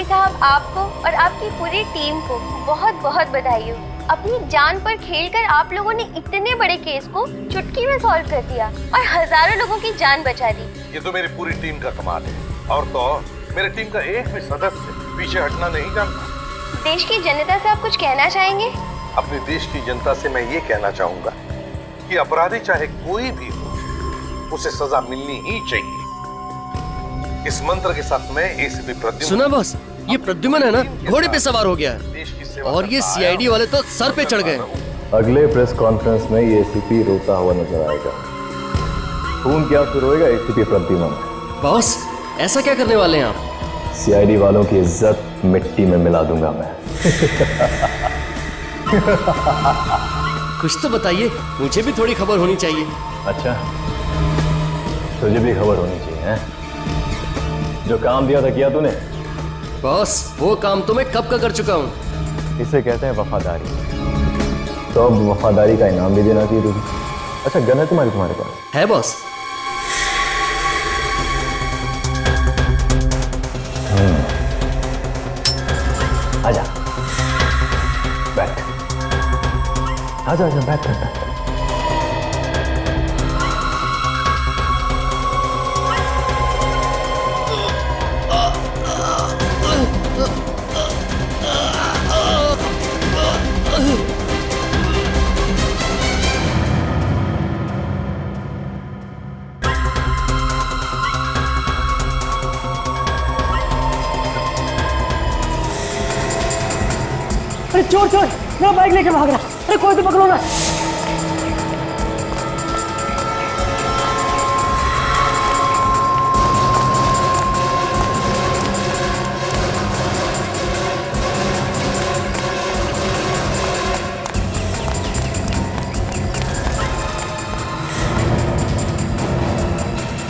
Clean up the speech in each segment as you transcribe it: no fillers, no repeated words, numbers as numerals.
साहब, आपको और आपकी पूरी टीम को बहुत बहुत बधाई हो। अपनी जान पर खेलकर आप लोगों ने इतने बड़े केस को चुटकी में सॉल्व कर दिया और हजारों लोगों की जान बचा दी। ये तो मेरी पूरी टीम का कमाल है, और तो मेरे टीम का एक भी सदस्य पीछे हटना नहीं जानता। देश की जनता से आप कुछ कहना चाहेंगे? अपने देश की जनता से मैं ये कहना चाहूंगा कि अपराधी चाहे कोई भी हो, उसे सजा मिलनी ही चाहिए। इस मंत्र के साथ मैं एसीपी प्रद्युम्न। सुना बॉस, ये प्रद्युम्न है ना, घोड़े पे सवार हो गया है और ये सीआईडी वाले तो सर पे चढ़ गए। अगले प्रेस कॉन्फ्रेंस में ये एसीपी रोता हुआ नजर आएगा। खून क्या शुरू होएगा एसीपी प्रद्युम्न। बॉस, ऐसा क्या करने वाले हैं आप? सीआईडी वालों की इज्जत मिट्टी में मिला दूंगा मैं। कुछ तो बताइए, मुझे भी थोड़ी खबर होनी चाहिए। अच्छा, तुझे भी खबर होनी चाहिए हैं? जो काम दिया था किया तूने? बॉस, वो काम तो मैं कब का कर चुका हूँ। इसे कहते हैं वफादारी। तो अब वफादारी का इनाम भी देना चाहिए तुझे। अच्छा, गन है तुम्हारे पास? है बॉस। आजा, बैठ। आजा आजा, बैठ बैठ। अरे चोर चोर, मेरा बाइक लेके भाग रहा। अरे कोई तो पकड़ो ना।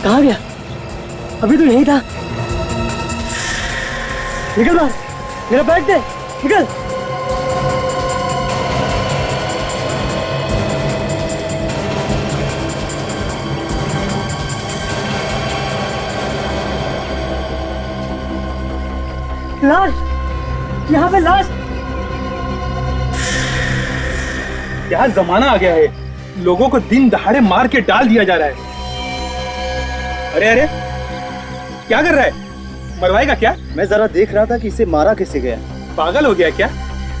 कहाँ गया? अभी तो यही था। निकल बाहर, मेरा बैग दे, निकल। लाश, यहाँ पे लाश। क्या जमाना आ गया है, लोगों को दिन दहाड़े मार के डाल दिया जा रहा है। अरे अरे, क्या कर रहा है? मरवाएगा क्या? मैं जरा देख रहा था कि इसे मारा कैसे गया। पागल हो गया क्या?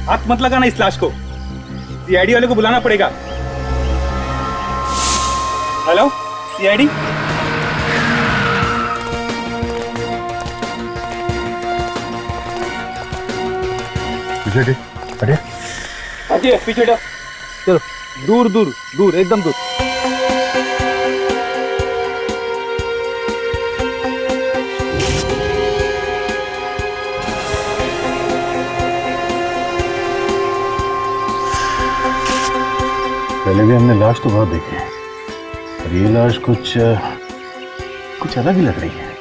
हाथ मत लगाना इस लाश को, सीआईडी वाले को बुलाना पड़ेगा। हेलो सीआईडी, पीछे हटे। हटिए, पीछे हटो। चलो, दूर दूर दूर, एकदम दूर। पहले भी हमने लाश तो बहुत देखी है, और ये लाश कुछ अलग ही लग रही है।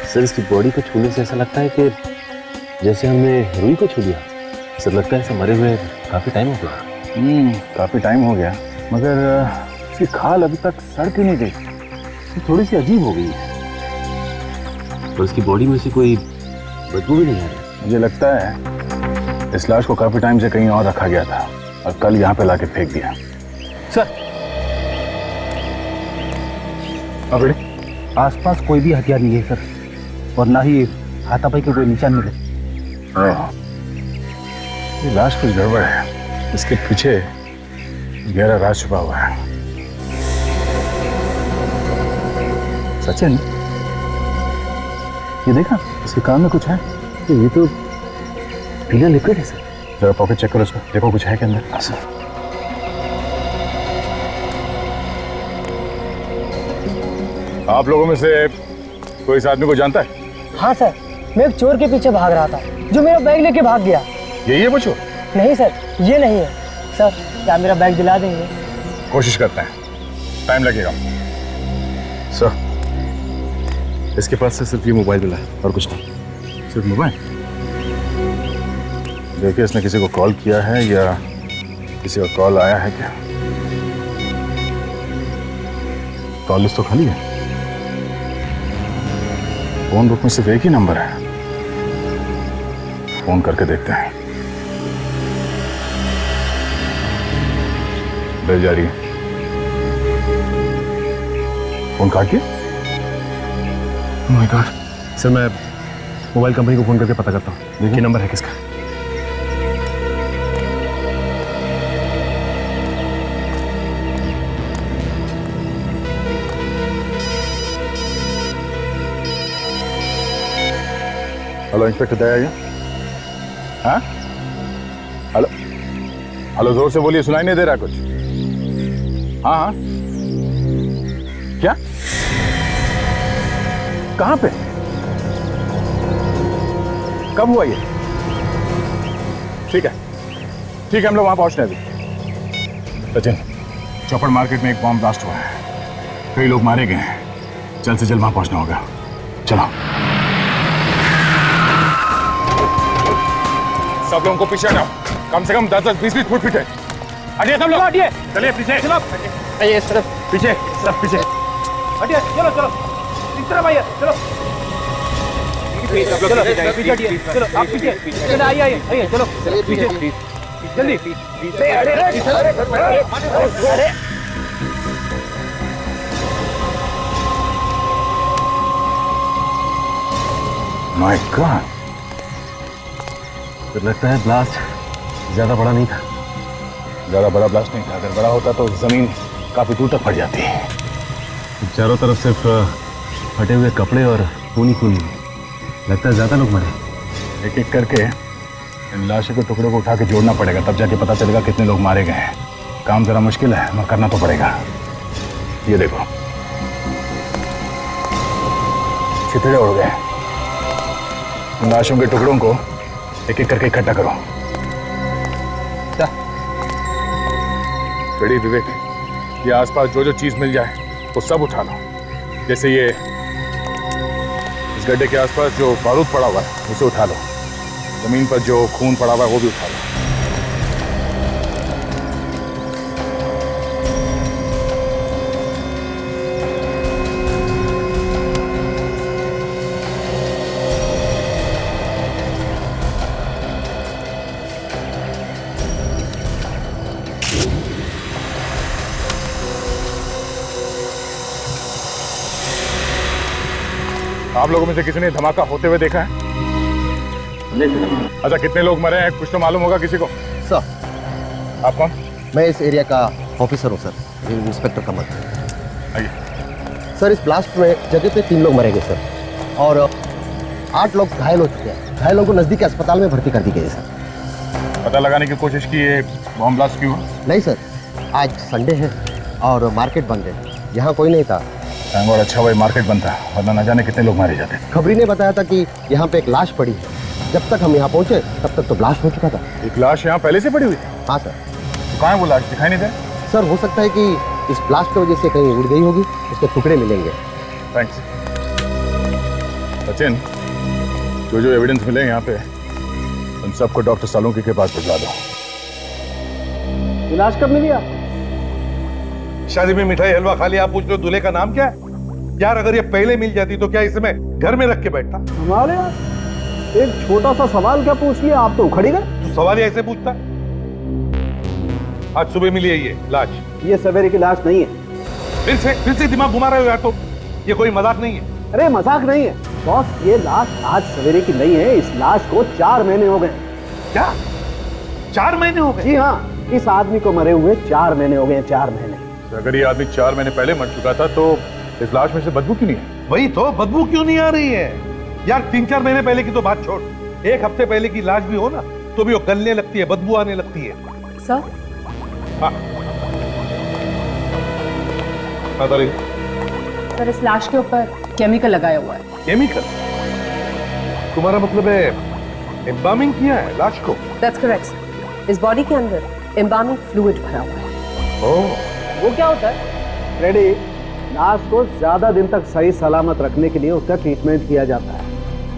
सर, इसकी बॉडी को छूने से ऐसा लगता है कि जैसे हमने रूही को छू लिया। सर, लगता है ऐसे मरे हुए काफी टाइम हो गया। काफी टाइम हो गया, मगर इसकी खाल अभी तक सड़ क्यों नहीं गई? थोड़ी सी अजीब हो गई है। और इसकी बॉडी में से कोई बदबू भी नहीं आ रही। मुझे लगता है इस लाश को काफी टाइम से कहीं और रखा गया था और कल यहाँ पे लाके फेंक दिया। सर, अब आसपास कोई भी हथियार नहीं है सर, और ना ही हाथापाई के कोई निशान मिले। ये लाश कुछ गड़बड़ है, इसके पीछे गहरा राज छुपा हुआ है। सचिन, ये देखा, इसके कान में कुछ है। ये तो पीला लिक्विड है सर। जरा पॉकेट चेक करो इसको, देखो कुछ है के अंदर। सर, आप लोगों में से कोई इस आदमी को जानता है? हाँ सर, मैं एक चोर के पीछे भाग रहा था जो मेरा बैग लेके भाग गया। यही है वो चोर? नहीं सर, ये नहीं है। सर, क्या मेरा बैग दिला देंगे? कोशिश करते हैं, टाइम लगेगा। सर, इसके पास से सिर्फ ये मोबाइल मिला है और कुछ नहीं। सिर्फ मोबाइल? देखिए, इसने किसी को कॉल किया है या किसी का कॉल आया है क्या? कॉल लिस्ट तो खाली है। फोन बुक में सिर्फ एक ही नंबर है, फोन करके देखते हैं। बेल जा रही है, फोन काटिए। माय गॉड सर, मैं मोबाइल कंपनी को फोन करके पता करता हूँ देखिए नंबर है किसका। हेलो इंस्पेक्टर दया, हाँ हेलो हेलो, जोर से बोलिए, सुनाई नहीं दे रहा कुछ। हाँ हाँ, क्या, कहाँ पे, कब हुआ ये? ठीक है हम लोग वहां पहुंच रहे हैं अभी। सचिन, चौपड़ मार्केट में एक बॉम्ब ब्लास्ट हुआ है, कई लोग मारे गए हैं, जल्द से जल्द वहां पहुंचना होगा। चलो सब लोगों को पीछे हटाओ, कम से कम 10-20 फुट पीछे हटिए सब लोग, हटिए, चलिए पीछे, चलो आइए सर, पीछे सब पीछे हटिए, चलो चलो इस तरफ आइए, चलो चलो पीछे हटिए, चलो आप पीछे, चलो आइए आइए आइए, चलो पीछे जल्दी, अरे माय गॉड, तो लगता है ब्लास्ट ज्यादा बड़ा नहीं था। ज्यादा बड़ा ब्लास्ट नहीं था, अगर बड़ा होता तो जमीन काफी दूर तक फट जाती है। चारों तरफ सिर्फ फटे हुए कपड़े और खूनी खूनी, लगता है ज्यादा लोग मरे। एक एक करके इन लाशों के टुकड़ों को उठा के जोड़ना पड़ेगा, तब जाके पता चलेगा कितने लोग मारे गए हैं। काम जरा मुश्किल है मगर करना तो पड़ेगा। ये देखो छितड़े उड़ गए, इन लाशों के टुकड़ों को एक एक करके इकट्ठा करो। रेडी विवेक, ये आसपास जो जो चीज मिल जाए वो सब उठा लो। जैसे ये इस गड्ढे के आसपास जो बारूद पड़ा हुआ है उसे उठा लो, जमीन पर जो खून पड़ा हुआ है वो भी उठा लो। आप लोगों में से किसी ने धमाका होते हुए देखा है? अच्छा, कितने लोग मरे हैं कुछ तो मालूम होगा किसी को? सर, आप कौन? मैं इस एरिया का ऑफिसर हूँ सर, इंस्पेक्टर कमल। आइए। सर, इस ब्लास्ट में जगह पे 3 लोग मरे गए सर, और 8 लोग घायल हो चुके हैं। घायलों को नजदीकी अस्पताल में भर्ती कर दी गई है सर। पता लगाने की कोशिश की ये बॉम्ब ब्लास्ट क्यों हुआ? नहीं सर, आज संडे है और मार्केट बंद है, यहाँ कोई नहीं था। और अच्छा भाई मार्केट बंद था, वरना न जाने कितने लोग मारे जाते। खबरी ने बताया था कि यहाँ पे एक लाश पड़ी है। जब तक हम यहाँ पहुँचे तब तक तो ब्लास्ट हो चुका था। एक लाश यहाँ पहले से पड़ी हुई थी? हाँ सर। तो कहाँ है वो लाश, दिखाई नहीं दे? सर, हो सकता है कि इस ब्लास्ट की वजह से कहीं उड़ गई होगी, उसके टुकड़े मिलेंगे। थैंक्स। सचिन, जो जो एविडेंस मिले यहाँ पे उन सबको डॉक्टर सालुंकी के पास भिजवा दो। इलाज कब मिली आप? शादी में मिठाई हलवा खा लिया, आप पूछ लो दूल्हे का नाम क्या है? यार अगर ये पहले मिल जाती तो क्या इसे मैं घर में रख के बैठता? हमारे यार एक छोटा सा सवाल क्या पूछ लिया, आप तो उखड़ गए। तो सवाल ही ऐसे पूछता? आज सुबह मिली है ये लाश। ये सवेरे की लाश नहीं है। फिर से दिमाग घुमा रहे हो यार, तो ये कोई मजाक नहीं है। अरे मजाक नहीं है बॉस, ये लाश आज सवेरे की नहीं है। इस लाश को 4 महीने हो गए। क्या 4 महीने हो गए? जी हाँ, इस आदमी को मरे हुए 4 महीने हो गए। 4 महीने। अगर ये आदमी 4 महीने पहले मर चुका था तो इस लाश में से बदबू क्यों नहीं है? वही तो, बदबू क्यों नहीं आ रही है यार? 3-4 महीने पहले की तो बात छोड़, 1 हफ्ते पहले की लाश भी हो ना तो भी वो गलने लगती है, बदबू आने लगती है। सर? हाँ सर, इस लाश के ऊपर केमिकल लगाया हुआ है। केमिकल? तुम्हारा मतलब है एम्बामिंग किया है लाश को? That's correct, sir. इस बॉडी के अंदर एम्बामिंग फ्लूइड भरा हुआ है। ओह, वो क्या होता है? रेडी, लाश को ज्यादा दिन तक सही सलामत रखने के लिए उसका ट्रीटमेंट किया जाता है।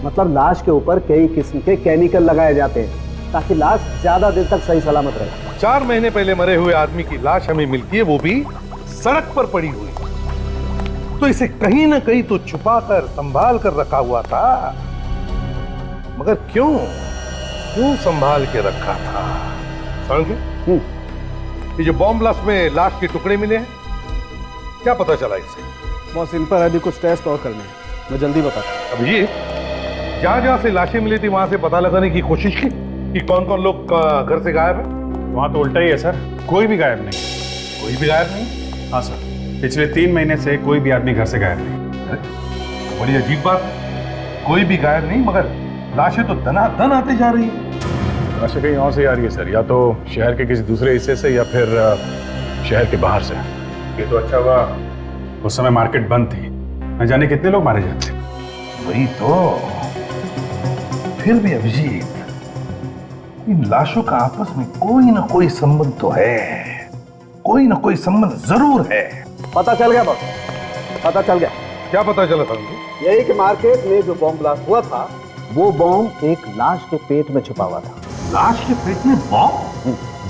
मतलब लाश के ऊपर कई किस्म के केमिकल लगाए जाते हैं ताकि लाश ज्यादा दिन तक सही सलामत रहे। 4 महीने पहले मरे हुए आदमी की लाश हमें मिलती है, वो भी सड़क पर पड़ी हुई। तो इसे कहीं ना कहीं तो छुपा कर संभाल कर रखा हुआ था, मगर क्यों? क्यों संभाल के रखा था? समझे? ये जो बॉम्ब ब्लास्ट में लाश के टुकड़े मिले हैं, क्या पता चला इससे? बॉस, इन पर अभी कुछ टेस्ट और करने हैं, मैं जल्दी बताता हूं। अब ये जहां जहां से लाशें मिली थी वहां से पता लगाने की कोशिश की कि कौन कौन लोग घर से गायब है? वहां तो उल्टा ही है सर, कोई भी गायब नहीं। कोई भी गायब नहीं? हाँ सर, पिछले 3 महीने से कोई भी आदमी घर से गायब नहीं। अरे, बड़ी अजीब बात है। कोई भी गायब नहीं, मगर लाशें तो दनादन आती जा रही है। लाशें कहीं और से आ रही है सर, या तो शहर के किसी दूसरे हिस्से से या फिर शहर के बाहर से। ये तो अच्छा हुआ उस समय मार्केट बंद थी, न जाने कितने लोग मारे जाते। वही तो। फिर भी अभिजीत, इन लाशों का आपस में कोई ना कोई संबंध तो है, कोई ना कोई संबंध जरूर है। पता चल गया बॉस, पता चल गया। क्या पता चला था? यही कि मार्केट में जो बॉम्ब ब्लास्ट हुआ था, वो बॉम्ब एक लाश के पेट में छुपा हुआ था। लाश के पेट में बॉम्ब?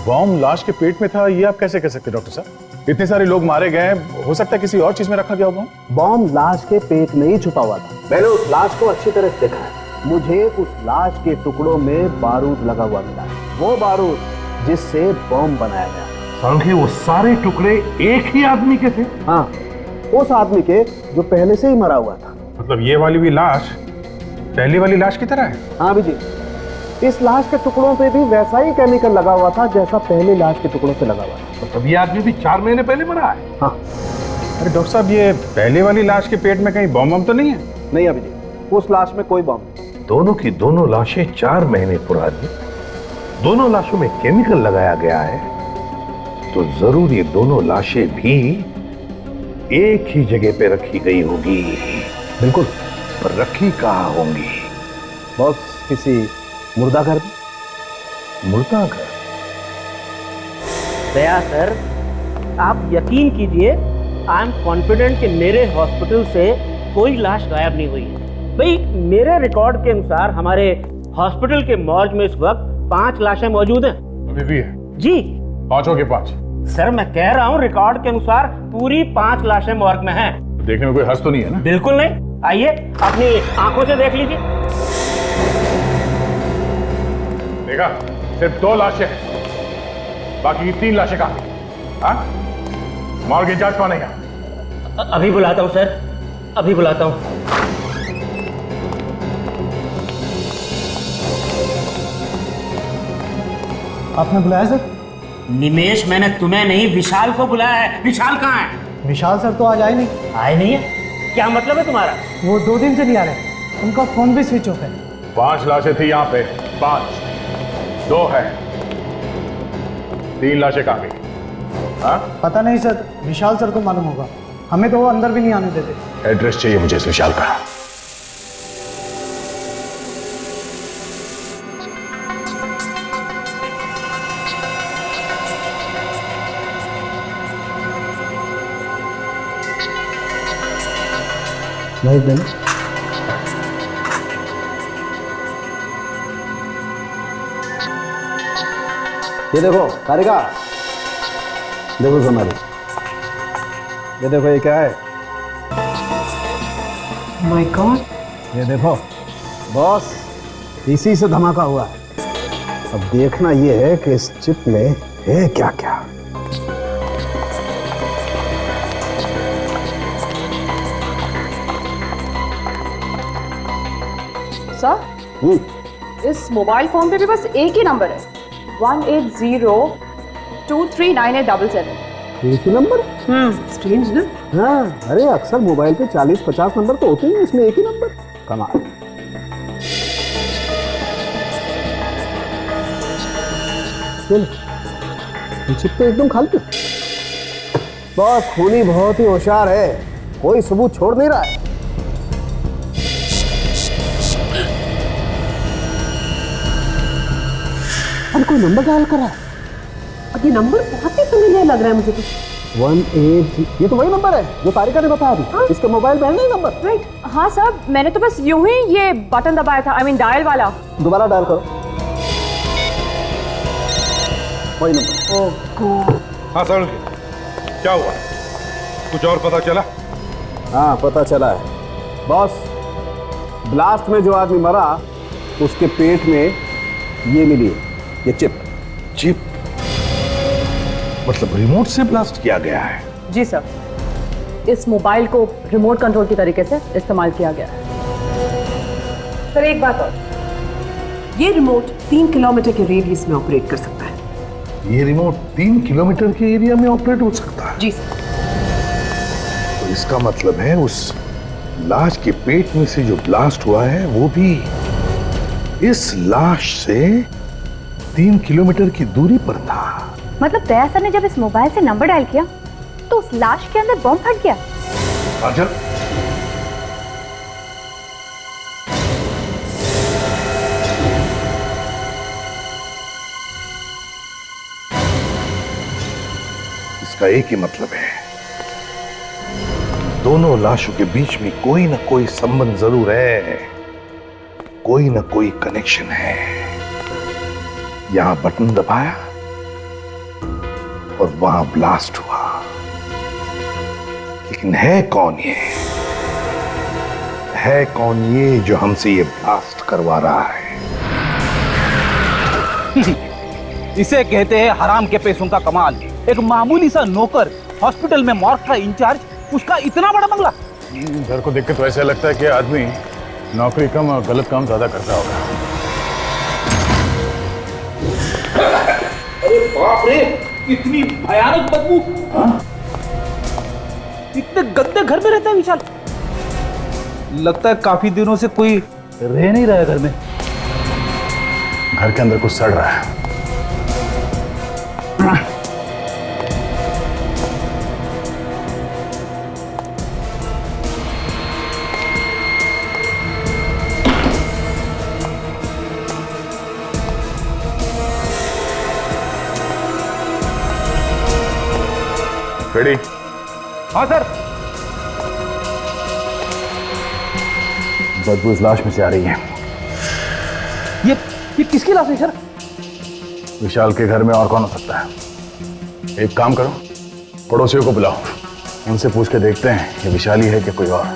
बॉम्ब लाश के पेट में था, ये आप कैसे कह सकते डॉक्टर साहब? इतने सारे लोग मारे गए, हो सकता है किसी और चीज में रखा गया हो। बॉम्ब लाश के पेट में ही छुपा हुआ था। मैंने उस लाश को अच्छी तरह से देखा है। मुझे उस लाश के टुकड़ों में बारूद लगा हुआ मिला है, वो बारूद जिससे बॉम्ब बनाया गया। सांखी, वो सारे टुकड़े एक ही आदमी के थे? हाँ, उस आदमी के जो पहले से ही मरा हुआ था। मतलब ये वाली भी लाश पहली वाली लाश की तरह है? हाँ भी जी, इस लाश के टुकड़ों पे भी वैसा ही केमिकल लगा हुआ था जैसा पहले लाश के टुकड़ों पे लगा हुआ था। तो ये आदमी भी 4 महीने पहले मरा है? हाँ। अरे डॉक्टर साहब, ये पहले वाली लाश के पेट में कहीं बॉम्ब तो नहीं है? नहीं अभी जी, उस लाश में कोई बॉम्ब नहीं। दोनों की दोनों लाशें 4 महीने पुरानी, दोनों लाशों में केमिकल लगाया गया है, तो जरूर ये दोनों लाशें भी एक ही जगह पे रखी गई होगी। बिल्कुल। पर रखी कहाँ होंगी? बॉस, किसी मुर्दाघर में। मुर्दाघर? दया सर, आप यकीन कीजिए, आई एम कॉन्फिडेंट कि मेरे हॉस्पिटल से कोई लाश गायब नहीं हुई है। भाई, मेरे रिकॉर्ड के अनुसार हमारे हॉस्पिटल के मॉर्ग में इस वक्त 5 लाशें मौजूद हैं। अभी भी है? जी। 5 हो गए 5? सर, मैं कह रहा हूँ रिकॉर्ड के अनुसार पूरी 5 लाशें मॉर्ग में हैं। देखने में कोई हर्ष तो नहीं है ना? बिल्कुल नहीं। आइए, अपनी आंखों से देख लीजिए। देखा, सिर्फ 2 लाशें हैं, बाकी की 3 लाशें कहाँ? हाँ, मॉर्ग इंचार्ज कौन है यहाँ? अभी बुलाता हूँ सर, अभी बुलाता हूँ। आपने बुलाया सर? निमेश, मैंने तुम्हें नहीं, विशाल को बुलाया है। विशाल कहाँ है? विशाल सर तो आज आए नहीं। आए नहीं है? क्या मतलब है तुम्हारा? वो 2 दिन से नहीं आ रहे, उनका फोन भी स्विच ऑफ है। 5 लाशें थी यहाँ पे, 5, 2 है, 3 लाशें कहाँ गई? हाँ? पता नहीं सर, विशाल सर को मालूम होगा, हमें तो वो अंदर भी नहीं आने देते। एड्रेस चाहिए मुझे इस विशाल का। नहीं दिन ये देखो कारिका, देखो सोनाली, ये देखो ये क्या है? माय गॉड, ये देखो बॉस, इसी से धमाका हुआ है। अब देखना ये है कि इस चिप में है क्या क्या। सर, इस मोबाइल फोन पे भी बस एक ही नंबर है, 180239877। एक ही नंबर? स्ट्रेंज ना? हाँ, अरे अक्सर मोबाइल पे 40-50 नंबर तो होते हैं, इसमें एक ही नंबर। कमाल। चिप तो एकदम खाली। बॉस, खूनी बहुत ही होशियार है, कोई सबूत छोड़ नहीं रहा है। अरे कोई नंबर डायल कर रहा है। अब ये नंबर बहुत ही familiar लग रहा है मुझे तो। 180, ये तो वही नंबर है जो तारिका ने बताया था। इसके मोबाइल में है नहीं नंबर? राइट। हाँ सर, मैंने तो बस यूं ही ये बटन दबाया था, आई मीन डायल वाला। दोबारा डायल करो, वही नंबर। ओह गॉड। हाँ सर, क्या हुआ? कुछ और पता चला? हाँ, पता चला है बॉस। ब्लास्ट में जो आदमी मरा, उसके पेट में ये मिली है, ये चिप। चिप मतलब रिमोट से ब्लास्ट किया गया है? जी सर, इस मोबाइल को रिमोट कंट्रोल की तरीके से इस्तेमाल किया गया है। सर एक बात और, ये रिमोट 3 किलोमीटर के रेडियस में ऑपरेट कर सकता है। ये रिमोट 3 किलोमीटर के एरिया में ऑपरेट हो सकता है? जी सर। तो इसका मतलब है उस लाश के पेट में से जो ब्लास्ट हुआ है वो भी इस लाश से 3 किलोमीटर की दूरी पर था। मतलब दया सर ने जब इस मोबाइल से नंबर डायल किया तो उस लाश के अंदर बम फट गया। काजल, इसका एक ही मतलब है, दोनों लाशों के बीच में कोई ना कोई संबंध जरूर है, कोई ना कोई कनेक्शन है। यहां बटन दबाया और वहां ब्लास्ट हुआ, लेकिन है कौन ये? है कौन ये जो हमसे ये ब्लास्ट करवा रहा है? इसे कहते हैं हराम के पैसों का कमाल। एक मामूली सा नौकर, हॉस्पिटल में मॉर्ग का इंचार्ज, उसका इतना बड़ा बंगला। घर को देख के तो ऐसा लगता है कि आदमी नौकरी कम और गलत काम ज्यादा करता होगा। अरे बाप रे, इतनी भयानक बदबू। इतने गंदे घर में रहता है विशाल। लगता है काफी दिनों से कोई रह नहीं रहा है घर में। घर के अंदर कुछ सड़ रहा है। रेडी? हाँ सर। बदबू इस लाश में से आ रही है। ये किसकी लाश है सर? विशाल के घर में और कौन हो सकता है? एक काम करो, पड़ोसियों को बुलाओ, उनसे पूछ के देखते हैं ये विशाली है कि कोई और।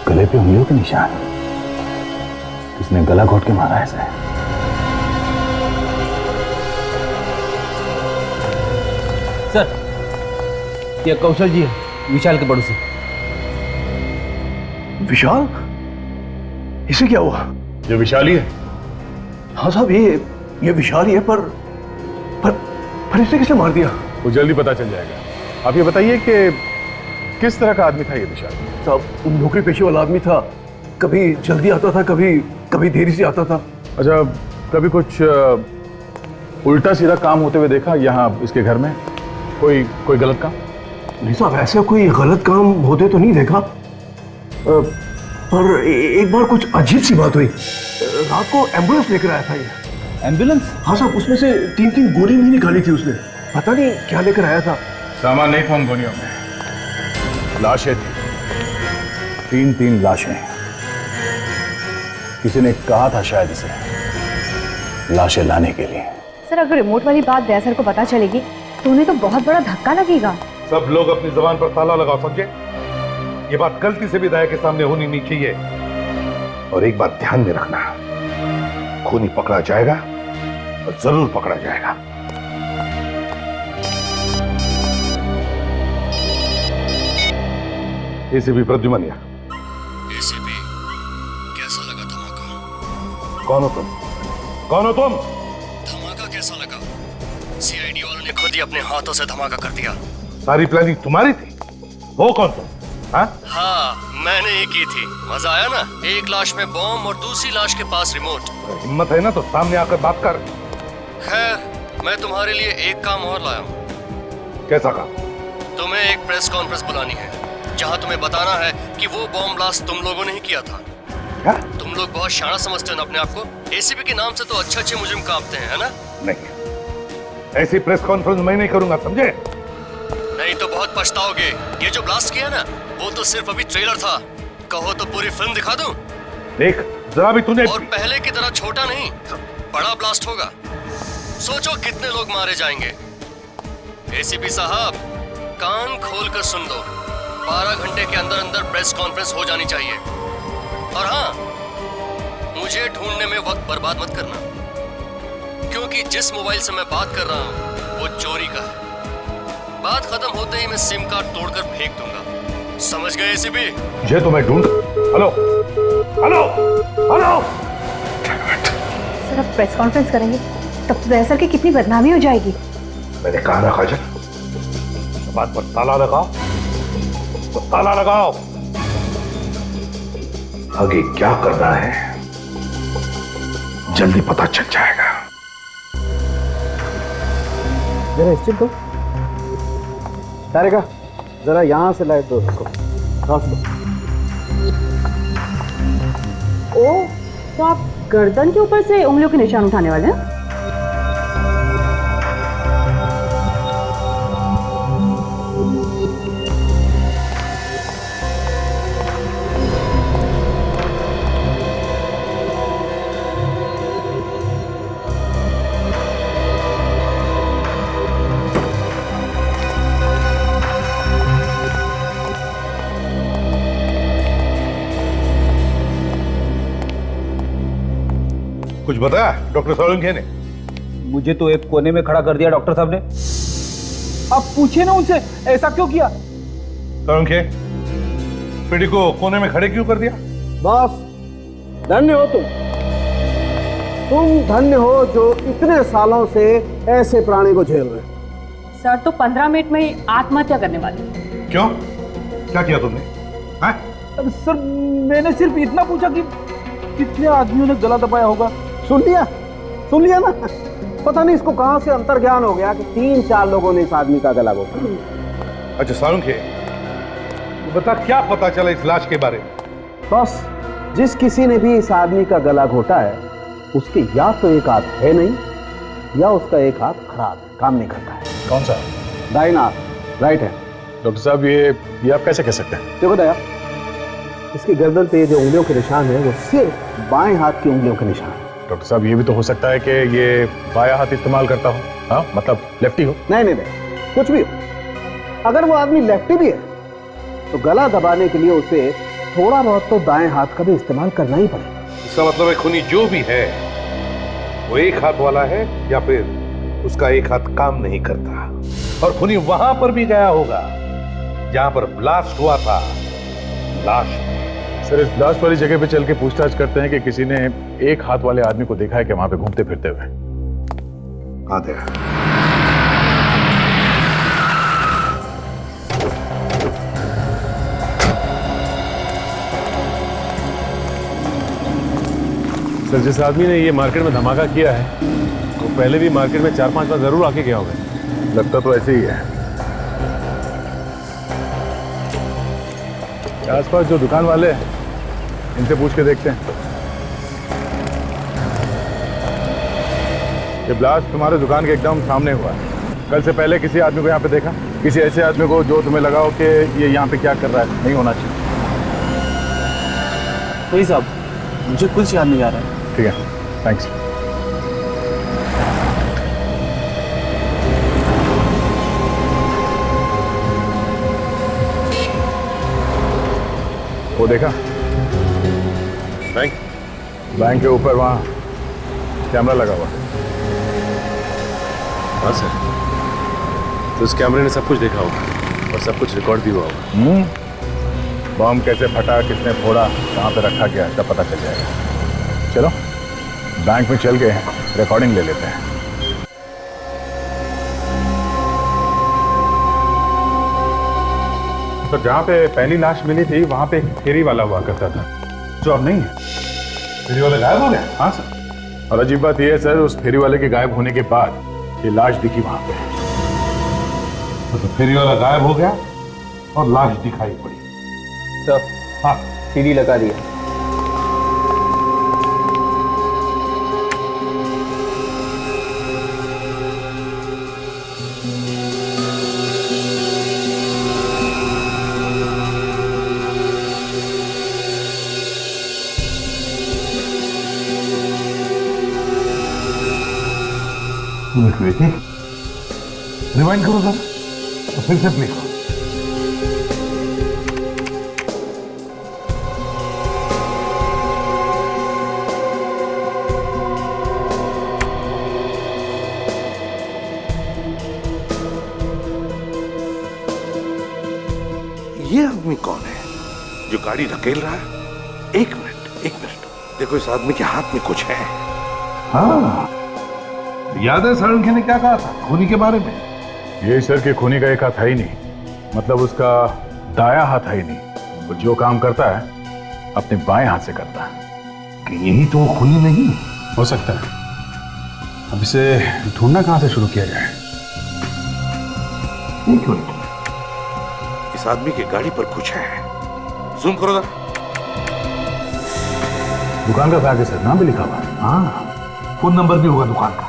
गले पे उंगलियों के निशान, किसने गला घोट के मारा ऐसे? सर, ये कौशल जी है, विशाल के पड़ोसी। विशाल? इसे क्या हुआ? ये विशाली है? हाँ साहब, ये विशाली है, पर इसे किसने मार दिया? वो जल्दी पता चल जाएगा। आप ये बताइए कि किस तरह का आदमी था ये विशाल? साहब, नौकरी पेशे वाला आदमी था, कभी जल्दी आता था, कभी देरी से आता था। अच्छा, कभी कुछ उल्टा सीधा काम होते हुए देखा यहाँ इसके घर में? कोई गलत काम? नहीं साहब, ऐसा कोई गलत काम होते तो नहीं देखा, पर एक बार कुछ अजीब सी बात हुई। रात को एम्बुलेंस लेकर आया था ये। एम्बुलेंस? हाँ साहब, उसमें से 3 गोली भी निकाली थी उसने, पता नहीं क्या लेकर आया था। सामान नहीं था उन गोलियों में, लाशें थी। 3 लाशें। किसी ने कहा था शायद इसे लाशें लाने के लिए। सर अगर रिमोट वाली बात दया सर को पता चलेगी तो उन्हें तो बहुत बड़ा धक्का लगेगा। सब लोग अपनी जबान पर ताला लगाओ, समझे? ये बात गलती से भी दया के सामने होनी नहीं चाहिए। और एक बात ध्यान में रखना, खूनी पकड़ा जाएगा और जरूर पकड़ा जाएगा। एसीपी प्रद्युमन। एसीपी, कैसा लगा धमाका? कौन हो तुम? कौन हो तुम? धमाका कैसा लगा? सीआईडी वालों ने खुद ही अपने हाथों से धमाका कर दिया। सारी प्लानिंग तुम्हारी थी? हो कौन तुम? हाँ, मैंने ही की थी। मजा आया ना? एक लाश में बॉम्ब और दूसरी लाश के पास रिमोट। हिम्मत है ना तो सामने आकर बात कर। खैर, मैं तुम्हारे लिए एक काम और लाया हूँ। कैसा काम? तुम्हें एक प्रेस कॉन्फ्रेंस बुलानी है जहाँ तुम्हें बताना है कि वो बॉम्ब ब्लास्ट तुम लोगों ने ही किया था। क्या? तुम लोग बहुत शाना समझते हो ना अपने आप को। एसीपी के नाम से तो अच्छे मुजरिम कांपते हैं, है ना? नहीं, ऐसी प्रेस कॉन्फ्रेंस मैं नहीं करूंगा, समझे? नहीं तो बहुत पछताओगे। ये जो ब्लास्ट किया ना, वो तो सिर्फ अभी ट्रेलर था। कहो तो पूरी फिल्म दिखा दूं? देख जरा भी तूने। और पहले की तरह छोटा नहीं, बड़ा ब्लास्ट होगा। सोचो कितने लोग मारे जाएंगे। एसीपी साहब, कान खोल कर सुन लो। 12 घंटे के अंदर अंदर प्रेस कॉन्फ्रेंस हो जानी चाहिए। और हाँ, मुझे ढूंढने में वक्त बर्बाद मत करना, क्योंकि जिस मोबाइल से मैं बात कर रहा हूँ वो चोरी का है। बात खत्म होते ही मैं सिम कार्ड तोड़कर फेंक दूंगा। समझ गए एसीपी? ये तो मैं ढूंढ। Hello hello hello. सर अब प्रेस कॉन्फ्रेंस करेंगे तब तो दया सर की कितनी बदनामी हो जाएगी। मैंने कहा ना काजल, बात पर ताला लगाओ, तो ताला लगाओ। आगे क्या करना है जल्दी पता चल जाएगा। जरा स्टिक दो। तारिका, जरा यहां से लाइट दो उसको। क्रॉस दो। ओ, तो आप गर्दन के ऊपर से उंगलियों के निशान उठाने वाले हैं? कुछ बताया डॉक्टर सोलंकी ने? मुझे तो एक कोने में खड़ा कर दिया डॉक्टर साहब ने। आप पूछिए ना उनसे ऐसा क्यों किया। सोलंकी, पीढ़ी को कोने में खड़े क्यों कर दिया? बॉस, धन्य हो तुम धन्य हो जो इतने सालों से ऐसे प्राणी को झेल रहे हो। सर तो 15 मिनट में ही आत्महत्या करने वाले। क्यों? क्या किया तुमने? हाँ? अरे सर, मैंने सिर्फ इतना पूछा कि कितने आदमियों ने गला दबाया होगा। सुन लिया ना। पता नहीं इसको कहां से अंतर्ज्ञान हो गया कि 3-4 लोगों ने इस आदमी का गला घोटा। अच्छा सोलंकी, तो बता क्या पता चला इस लाश के बारे में? बस, जिस किसी ने भी इस आदमी का गला घोटा है उसके या तो एक हाथ है नहीं या उसका एक हाथ खराब है, काम नहीं करता है। कौन सा? दाहिना हाथ, राइट है। डॉक्टर साहब, ये आप कैसे कह सकते हैं? देखो दया, इसकी गर्दन पे जो उंगलियों के निशान है वो सिर्फ बाएं हाथ की उंगलियों के निशान है। डॉक्टर साहब, ये भी तो हो सकता है कि ये बायां हाथ इस्तेमाल करता हो। हाँ, मतलब लेफ्टी हो। नहीं, कुछ भी हो। अगर वो आदमी लेफ्टी भी है तो गला दबाने के लिए उसे थोड़ा बहुत तो दाएं हाथ का भी इस्तेमाल करना ही पड़ेगा। इसका मतलब है खूनी जो भी है वो एक हाथ वाला है या फिर उसका एक हाथ काम नहीं करता। और खूनी वहां पर भी गया होगा जहां पर ब्लास्ट हुआ था लाश। सर, इस ब्लास्ट वाली जगह पे चल के पूछताछ करते हैं कि किसी ने एक हाथ वाले आदमी को देखा है कि वहां पे घूमते फिरते हुए। आते हैं। सर, जिस आदमी ने ये मार्केट में धमाका किया है वो पहले भी मार्केट में 4-5 बार जरूर आके गया होगा। लगता तो ऐसे ही है। आसपास जो दुकान वाले हैं इनसे पूछ के देखते हैं। ये ब्लास्ट तुम्हारे दुकान के एकदम सामने हुआ है। कल से पहले किसी आदमी को यहाँ पे देखा? किसी ऐसे आदमी को जो तुम्हें लगा हो कि ये यहाँ पे क्या कर रहा है? नहीं होना चाहिए। वही साहब, मुझे कुछ याद नहीं आ रहा है। ठीक है, थैंक्स। वो देखा बैंक के ऊपर वहाँ कैमरा लगा हुआ। हाँ सर, तो उस कैमरे ने सब कुछ देखा होगा और सब कुछ रिकॉर्ड भी हुआ होगा। बम कैसे फटा, किसने फोड़ा, कहाँ पे रखा गया, सब पता चल जाएगा। चलो बैंक में चल गए हैं, रिकॉर्डिंग ले लेते हैं। तो जहाँ पे पहली लाश मिली थी वहाँ पे एक फेरी वाला हुआ करता था जो अब नहीं है। फेरी वाला गायब हो गया? हाँ सर। और अजीब बात यह है सर, उस फेरी वाले के गायब होने के बाद ये लाश दिखी वहां पे। तो फेरी वाला गायब हो गया और लाश दिखाई पड़ी। सर, हाँ, सीडी लगा दिया। रिवाइंड करो सर, तो फिर से प्ले करो। ये आदमी कौन है जो गाड़ी धकेल रहा है? एक मिनट, देखो इस आदमी के हाथ में कुछ है। हाँ, याद है सारंगी ने क्या कहा था खूनी के बारे में? ये सर के खूनी का एक हाथ है ही नहीं, मतलब उसका दाया हाथ है ही नहीं। वो जो काम करता है अपने बाएं हाथ से करता है। कि यही तो वो खूनी नहीं हो सकता है। अब इसे ढूंढना कहां से शुरू किया जाए? एक मिनट, इस आदमी की गाड़ी पर कुछ है। जूम करो जरा। दुकान का बैग है सर, नाम भी लिखा हुआ है। हाँ, फोन नंबर भी होगा दुकान का।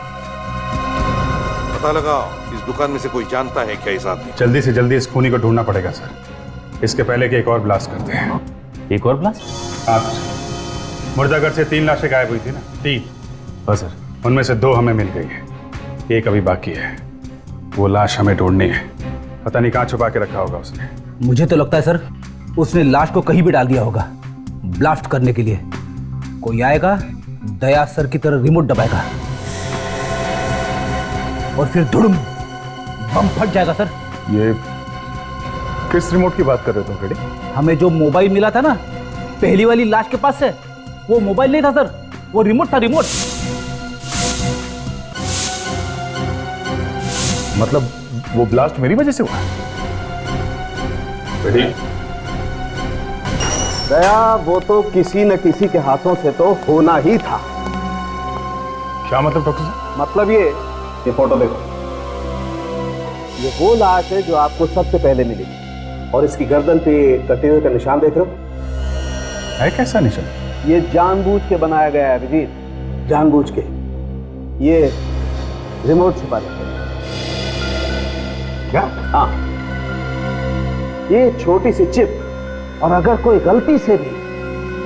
पता लगाओ इस दुकान में से कोई जानता है क्या इस आदमी? जल्दी से जल्दी इस खूनी को ढूंढना पड़ेगा सर। इसके पहले कि एक और ब्लास्ट करते हैं। एक और ब्लास्ट? आप मुर्दाघर से 3 लाशें गायब हुई थी ना? 3। हाँ सर। उनमें से 2 हमें मिल गई है, एक अभी बाकी है। वो लाश हमें ढूंढनी है। पता नहीं कहाँ छुपा के रखा होगा उसने। मुझे तो लगता है सर उसने लाश को कहीं भी डाल दिया होगा ब्लास्ट करने के लिए। कोई आएगा, दया सर की तरह रिमोट दबाएगा और फिर धुड़ुम बम फट जाएगा सर। ये किस रिमोट की बात कर रहे हो तुम फ्रेडी? हमें जो मोबाइल मिला था ना पहली वाली लाश के पास से, वो मोबाइल नहीं था सर, वो रिमोट था, रिमोट। मतलब वो ब्लास्ट मेरी वजह से हुआ? फ्रेडी, दया वो तो किसी न किसी के हाथों से तो होना ही था। क्या मतलब डॉक्टर साहब? मतलब ये फोटो देखो, ये वो लाश है जो आपको सबसे पहले मिली और इसकी गर्दन पे कटे हुए का निशान देख रहे हो? है कैसा निशान? ये जानबूझ के बनाया गया है अभिजीत, जानबूझ के। ये रिमोट छुपा रखा है। क्या? हाँ, ये छोटी सी चिप, और अगर कोई गलती से भी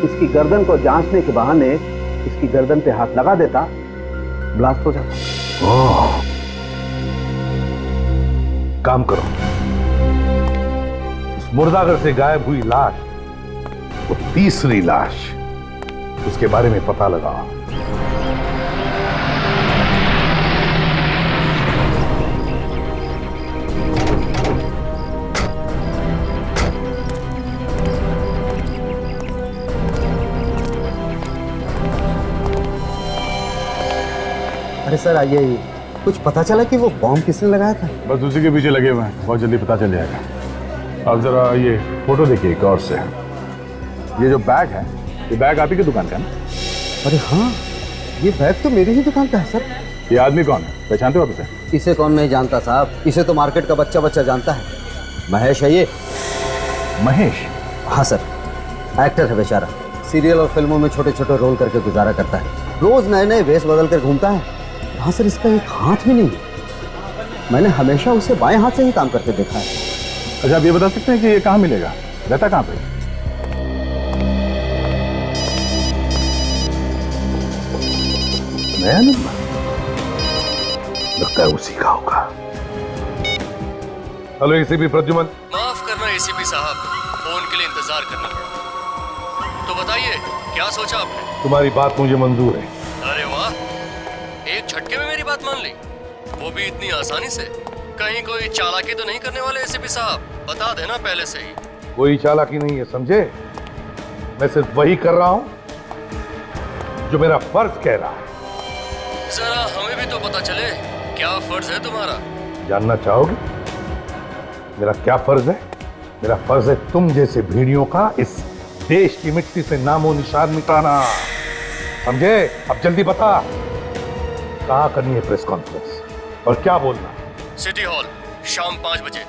इसकी गर्दन को जांचने के बहाने इसकी गर्दन पे हाथ लगा देता, ब्लास्ट हो जाता। ओह, काम करो, उस मुर्दाघर से गायब हुई लाश, वो तीसरी लाश, उसके बारे में पता लगाओ। अरे सर आइए, कुछ पता चला कि वो बॉम्ब किसने लगाया था? बस उसी के पीछे लगे हुए हैं, बहुत जल्दी पता चल जाएगा। आप जरा ये फोटो देखिए गौर से। ये जो बैग है, ये बैग आप ही की दुकान का है ना? अरे हाँ, ये बैग तो मेरी ही दुकान का है सर। ये आदमी कौन है, पहचानते हो आप इसे? इसे कौन नहीं जानता साहब, इसे तो मार्केट का बच्चा बच्चा जानता है। महेश है ये। महेश? हाँ सर, एक्टर है बेचारा, सीरियल और फिल्मों में छोटे छोटे रोल करके गुजारा करता है, रोज नए नए वेश बदल कर घूमता है। हाँ सर, इसका एक हाथ भी नहीं है। मैंने हमेशा उसे बाएं हाथ से ही काम करते देखा है। अच्छा, आप ये बता सकते हैं कि ये कहाँ मिलेगा, रहता कहाँ पे? नया नंबर लगता है उसी का होगा। Hello ACP Pradyuman. माफ करना एसीपी साहब, फोन के लिए इंतजार करना पड़ा। तो बताइए क्या सोचा आपने? तुम्हारी बात मुझे मंजूर है। अरे वाह, एक झटके में मेरी बात मान ली, वो भी इतनी आसानी से। कहीं कोई चालाकी तो नहीं करने वाले एसीपी साहब? बता देना पहले से ही। कोई चालाकी नहीं है, समझे? मैं सिर्फ वही कर रहा हूं जो मेरा फर्ज कह रहा है। जरा हमें भी तो पता चले क्या फर्ज है तुम्हारा। जानना चाहोगे मेरा क्या फर्ज है? मेरा फर्ज है तुम जैसे भेड़ियों का इस देश की मिट्टी से नामो निशान मिटाना, समझे? अब जल्दी बता, कहाँ करनी है प्रेस कॉन्फ्रेंस और क्या बोलना? सिटी हॉल, शाम 5 बजे।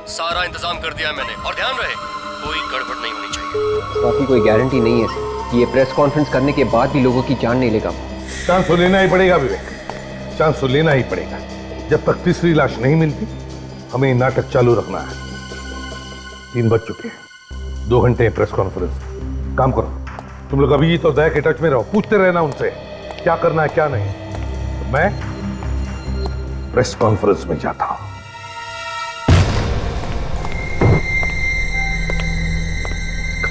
सारा इंतजाम कर दिया मैंने, और ध्यान रहे कोई गड़बड़ नहीं होनी चाहिए। बाकी कोई गारंटी नहीं है कि ये प्रेस कॉन्फ्रेंस करने के बाद भी लोगों की जान नहीं लेगा। चांस तो लेना ही पड़ेगा विवेक, चांस तो लेना ही पड़ेगा। जब तक तीसरी लाश नहीं मिलती हमें नाटक चालू रखना है। 3 बज चुके हैं, 2 घंटे प्रेस कॉन्फ्रेंस। काम करो तुम लोग, अभी तो दया के टच में रहो, पूछते रहना उनसे क्या करना है क्या नहीं। तो मैं प्रेस कॉन्फ्रेंस में जाता हूं।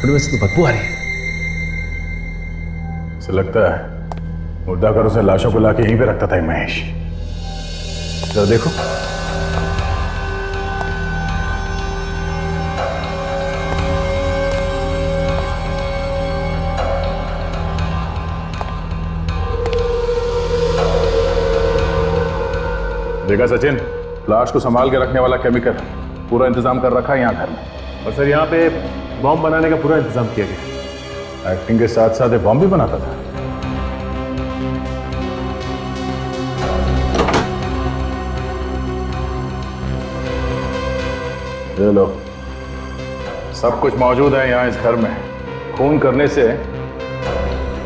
कपड़े में से तो बदबू आ रही है। ऐसा लगता है मुर्दा घरों से लाशों को लाके यहीं पे रखता था ये महेश। जरा देखो। देखा सचिन, लाश को संभाल के रखने वाला केमिकल पूरा इंतजाम कर रखा है यहाँ घर में। और सर यहाँ पे बॉम्ब बनाने का पूरा इंतजाम किया गया। एक्टिंग के साथ साथ बॉम्ब भी बनाता था। ये लो, सब कुछ मौजूद है यहाँ इस घर में। खून करने से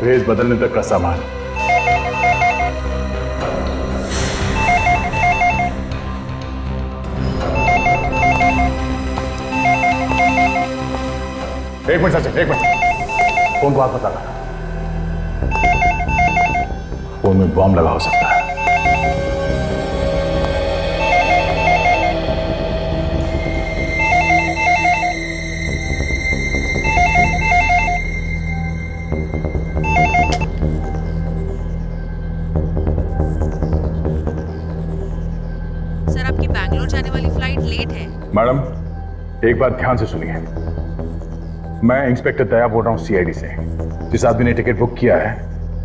भेष बदलने तक का सामान। एक मिनट सचिन, एक मिनट। फोन को हाथ बता रहा, फोन में बॉम्ब लगा हो सकता है। सर, आपकी बैंगलोर जाने वाली फ्लाइट लेट है। मैडम, एक बात ध्यान से सुनिए। मैं इंस्पेक्टर दया बोल रहा हूँ सीआईडी से। जिस आदमी ने टिकट बुक किया है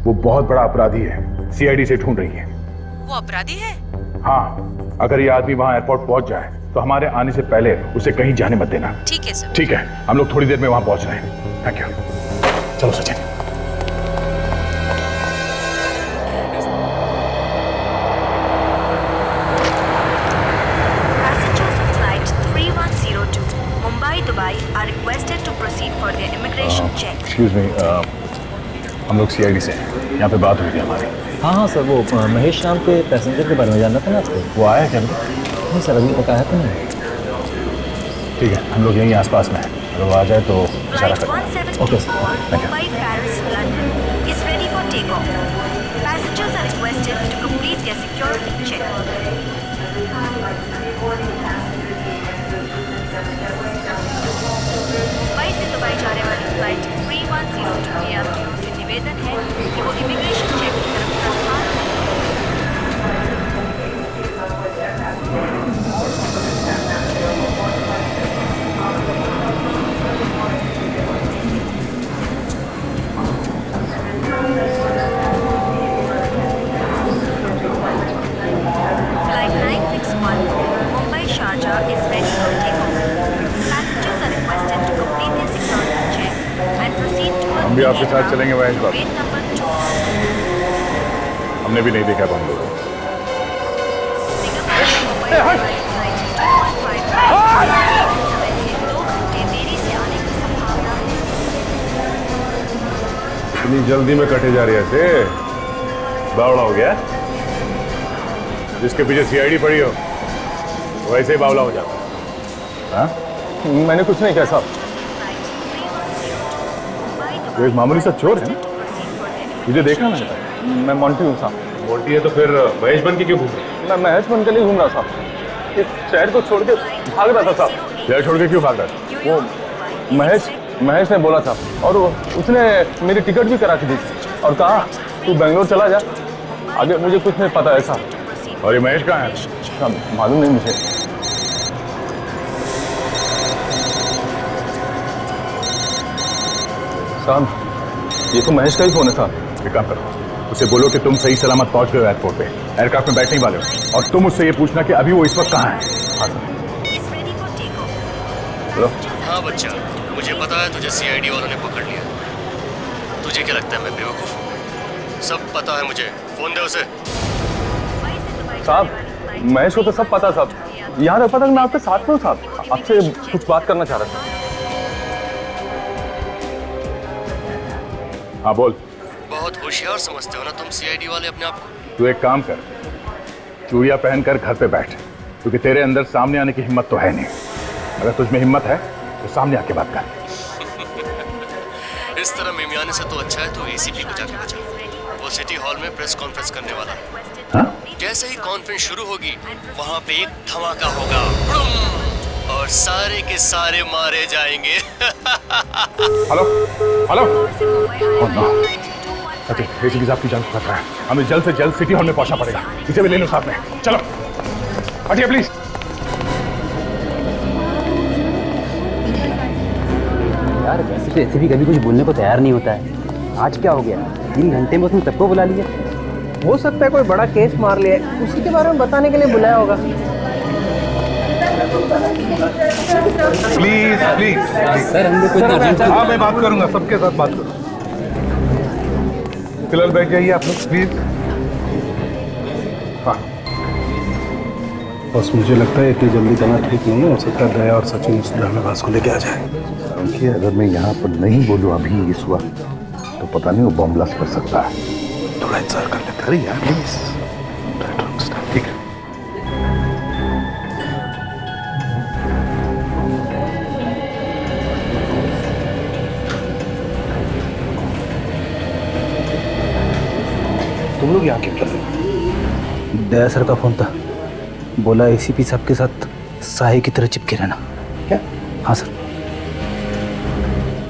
वो बहुत बड़ा अपराधी है, सीआईडी से ढूंढ रही है। वो अपराधी है? हाँ, अगर ये आदमी वहां एयरपोर्ट पहुंच जाए तो हमारे आने से पहले उसे कहीं जाने मत देना। ठीक है सर। ठीक है, हम लोग थोड़ी देर में वहां पहुंच रहे हैं। Thank you. चलो Sachin. Dubai are requested to proceed for their immigration check. Excuse me, हम लोग सीआईडी से हैं। यहाँ पे बात हुई थी हमारी। हाँ सर, वो महेश नाम के पैसेंजर के बारे में जानना था ना आपको। वो आया क्या? नहीं सर, अभी तक आया तो नहीं। ठीक है, हम लोग यहीं आसपास में हैं। अगर वो आ जाए तो इशारा करें। Okay sir, thank you. Mumbai, Paris, London is ready for takeoff. Passengers are requested to complete their security check. Mumbai से दुबई जाने वाली फ्लाइट 3102 के यात्रियों से निवेदन है कि वो इमिग्रेशन चेक की तरफ प्रस्थान Flight 961 Mumbai Sharjah is ready for takeoff. Passengers are requested to complete their security check and proceed towards हम भी आपके साथ चलेंगे महेश बाबू। gate number 2. हमने भी नहीं देखा बम लोगों। इतनी जल्दी में कटे जा रही है ऐसे? बावड़ा हो गया? जिसके पीछे सीआईडी पड़ी हो वैसे ही बावला हो जाता। हाँ? मैंने कुछ नहीं किया साहब। वो एक मामूली सा चोर है ना? मुझे देखा मैंने। मैं मोंटी हूँ साहब। मोंटी है तो फिर महेश बन के क्यों घूम रहे? मैं महेश बन के नहीं घूम रहा साहब। इस शहर को छोड़ के भाग रहा था साहब। शहर छोड़ के क्यों भाग रहा था? वो महेश ने बोला था और उसने मेरी टिकट भी करा के दी और कहा तू बेंगलोर चला जा, आगे मुझे कुछ नहीं पता है साहब। और ये महेश कहाँ है? साहब मालूम नहीं मुझे। साहब ये तो महेश का ही फोन है साहब। एक काम करो, उसे बोलो कि तुम सही सलामत पहुंच गए एयरपोर्ट पे, एयरक्राफ्ट में बैठने वाले हो, और तुम उससे ये पूछना कि अभी वो इस वक्त कहाँ है। हाँ बच्चा, मुझे पता है तुझे सीआईडी वालों ने पकड़ लिया। तुझे क्या लगता है मैं बेवकूफ हूँ? सब पता है मुझे। फोन दे उसे। साहब महेश को तो सब पता साहब। यहाँ तक पता मैं आपके साथ में हूँ साहब। आपसे कुछ बात करना चाह रहा था। हाँ बोल। बहुत होशियार समझते हो ना तुम सीआईडी वाले अपने आप को। तू एक काम कर, चूड़िया पहनकर घर पे बैठ, क्योंकि तेरे अंदर सामने आने की हिम्मत तो है नहीं। अगर तुझमें हिम्मत है तो सामने आके बात कर। इस तरह मिमियाने से तो अच्छा है तो एसीपी को जाके बचा। वो सिटी हॉल में प्रेस कॉन्फ्रेंस करने वाला है। हाँ? जैसे ही कॉन्फ्रेंस शुरू होगी वहां पे एक धमाका होगा और सारे के सारे मारे जाएंगे। हेलो हेलो, एसीपी साहब की जान खतरा है, हमें जल्द से जल्द सिटी हॉल में पहुंचना पड़ेगा। इसे भी ले लो साथ में, चलो हटिए प्लीज। यार वैसे तो एसीपी कभी कुछ बोलने को तैयार नहीं होता है, आज क्या हो गया? 3 घंटे में उसने सबको बुला लिया। हो सकता है कोई बड़ा केस मार लिया, उसी के बारे में बताने के लिए बुलाया होगा। प्लीज प्लीज सर, हम लोग को इतना urgent है। हाँ मैं बात करूंगा, सबके साथ बात करूंगा। फिलहाल बैठ जाइए आप लोग प्लीज। हाँ बस मुझे लगता है इतनी जल्दी जाना ठीक नहीं है। हो सकता है दया और सचिन उस ड्रामेबाज को लेके आ जाए। देखिए अगर मैं यहाँ पर नहीं बोलूँ अभी इस वक्त तो पता नहीं वो बॉम्ब ब्लास्ट कर सकता है। थोड़ा इंतजार कर लेते अरे यार प्लीज, ठीक है। तुम लोग यहाँ क्यों कर रहे हो? दया सर का फोन था, बोला एसीपी साहब के साथ साहे की तरह चिपके रहना। क्या? हाँ सर।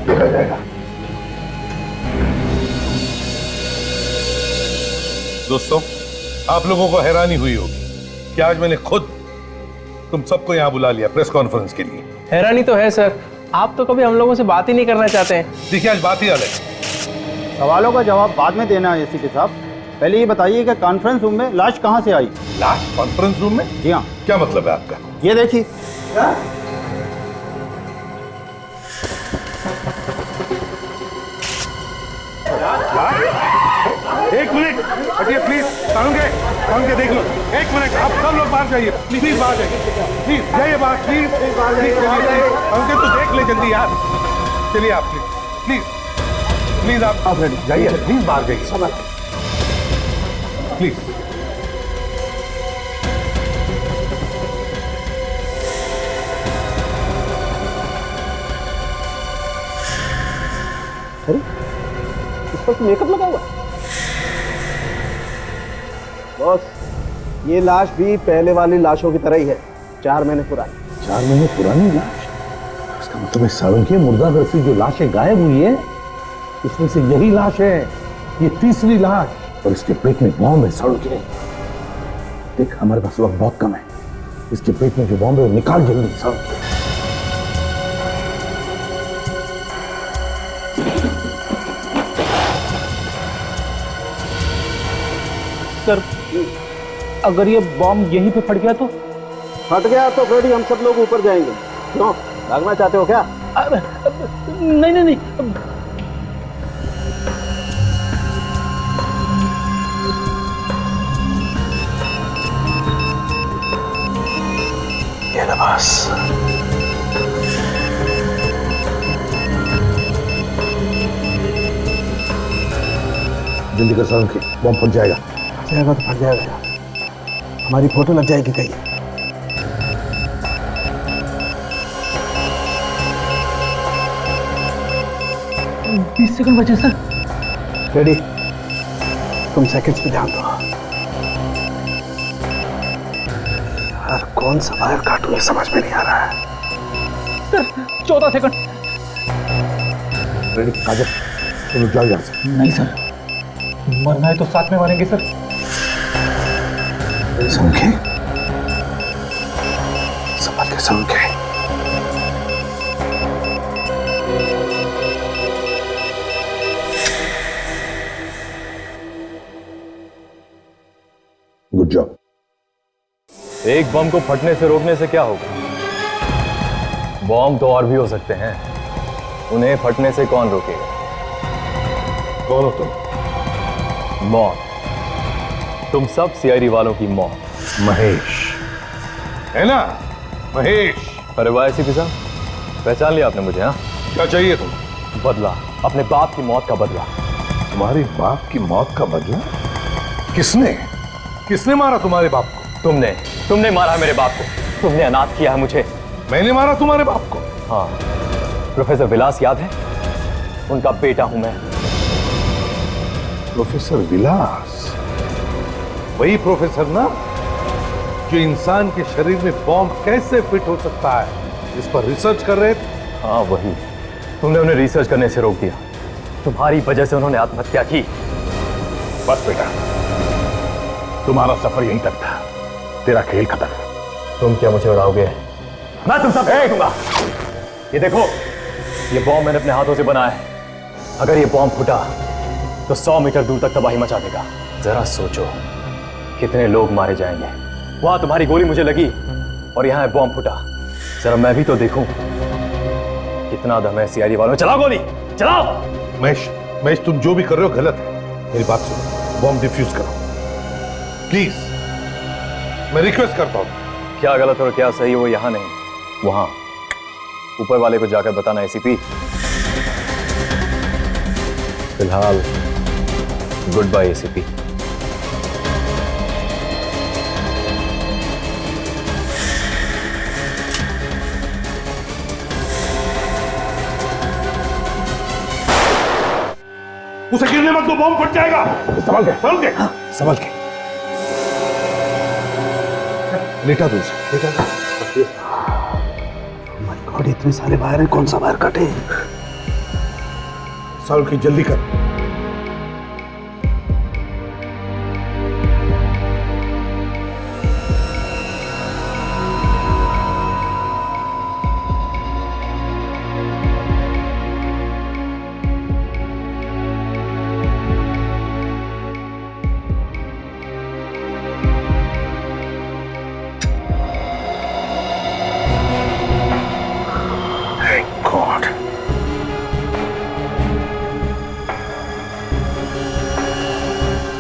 देखा जाएगा। दोस्तों आप लोगों को हैरानी हुई होगी कि आज मैंने खुद तुम सबको यहाँ बुला लिया प्रेस कॉन्फ्रेंस के लिए। हैरानी तो है सर, आप तो कभी हम लोगों से बात ही नहीं करना चाहते हैं। देखिए आज बात ही अलग है। सवालों का जवाब बाद में देना है एसीपी साहब, पहले ये बताइए कि कॉन्फ्रेंस रूम में लाश कहाँ से आई? लाश कॉन्फ्रेंस रूम में? जी हाँ। क्या मतलब है आपका? ये देखिए। एक मिनट हटिए प्लीज, सारुण के देख लो। एक मिनट, आप सब लोग बाहर जाइए प्लीज, बाहर जाइए प्लीज, जाइए बाहर प्लीज। सारुण के तो देख ले जल्दी यार, चलिए आप प्लीज प्लीज आप जाइए प्लीज, बाहर जाइए प्लीज। अरे इस पर तो मेकअप लगा हुआ। बॉस ये लाश भी पहले वाली लाशों की तरह ही है, 4 महीने पुरानी। 4 महीने पुरानी लाश? इसका मतलब सारुण की मुर्दाघर से जो लाशें गायब हुई है इसमें से यही लाश है, ये तीसरी लाश। और इसके पेट में बॉम्ब है सारुण के। देख हमारे पास वक्त बहुत कम है, इसके पेट में जो बॉम्ब है वो निकाल जल्दी सारुण के। सर अगर ये बॉम्ब यहीं पे फट गया तो? फट गया तो फिर हम सब लोग ऊपर जाएंगे। क्यों भागना चाहते हो क्या? नहीं नहीं नहीं। ये नवाज जल्दी कर सारुण के, बॉम्ब फट जाएगा। जाएगा तो फट जाएगा, हमारी फोटो लग जाएगी कहीं। बीस सेकंड बचे सर। रेडी, तुम सेकंड्स पे ध्यान दो। यार कौन सा वायर काटूं ये समझ में नहीं आ रहा है। Sir 14 second. रेडी काजल, तुम जाओ यहाँ से। नहीं सर, मरना है तो साथ में मरेंगे सर। समझे? संभल के समझे। Good job. एक बम को फटने से रोकने से क्या होगा? बॉम्ब तो और भी हो सकते हैं, उन्हें फटने से कौन रोकेगा? कौन हो तुम? मौत। तुम सब सीआईडी वालों की मौत। महेश है ना? महेश। अरे वाह एसीपी साहब, पहचान लिया आपने मुझे? हाँ, क्या चाहिए तुम? बदला, अपने बाप की मौत का बदला। तुम्हारे बाप की मौत का बदला? किसने मारा तुम्हारे बाप को? तुमने मारा मेरे बाप को, तुमने अनाथ किया है मुझे। मैंने मारा तुम्हारे बाप को? हाँ, प्रोफेसर विलास याद है? उनका बेटा हूं मैं। प्रोफेसर विलास? वही प्रोफेसर ना जो इंसान के शरीर में बॉम्ब कैसे फिट हो सकता है इस पर रिसर्च कर रहे थे? हाँ वही, तुमने उन्हें रिसर्च करने से रोक दिया। तुम्हारी वजह से उन्होंने आत्महत्या की। बस बेटा, तुम्हारा सफर यहीं तक था, तेरा खेल खत्म। तुम क्या मुझे उड़ाओगे? मैं तुम सब फेंक दूंगा। ये देखो, ये बॉम्ब मैंने अपने हाथों से बनाया है। अगर ये बॉम्ब फूटा तो 100 मीटर दूर तक तबाही मचा देगा। जरा सोचो कितने लोग मारे जाएंगे। वहां तुम्हारी गोली मुझे लगी और यहाँ बॉम्ब फूटा। जरा मैं भी तो देखूं कितना दम है सीआईडी वालों में। चलाओ गोली, चलाओ। महेश, तुम जो भी कर रहे हो गलत है। मेरी बात सुनो, बॉम्ब डिफ्यूज करो प्लीज, मैं रिक्वेस्ट करता हूं। क्या गलत और क्या सही वो यहाँ नहीं, वहां ऊपर वाले को जाकर बताना। एसीपी, फिलहाल गुड बाय एसीपी। उसे गिरने मत दो, बॉम्ब फट जाएगा। संभल के, संभल के, संभल के। लेटा दो उसे, लेटा दो। माय गॉड, इतने सारे वायर हैं, कौन सा वायर काटे? सॉल्व की, जल्दी कर।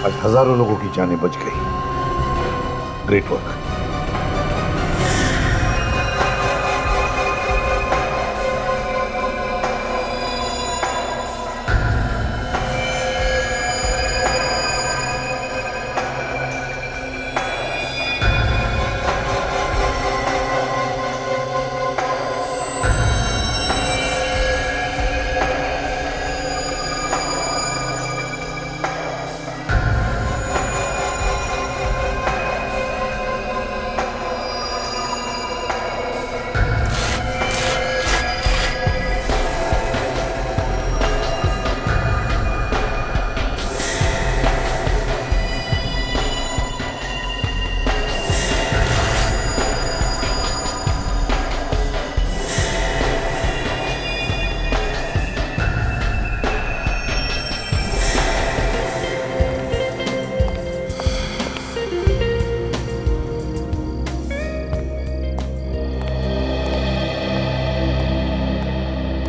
आज हजारों लोगों की जानें बच गई। Great work.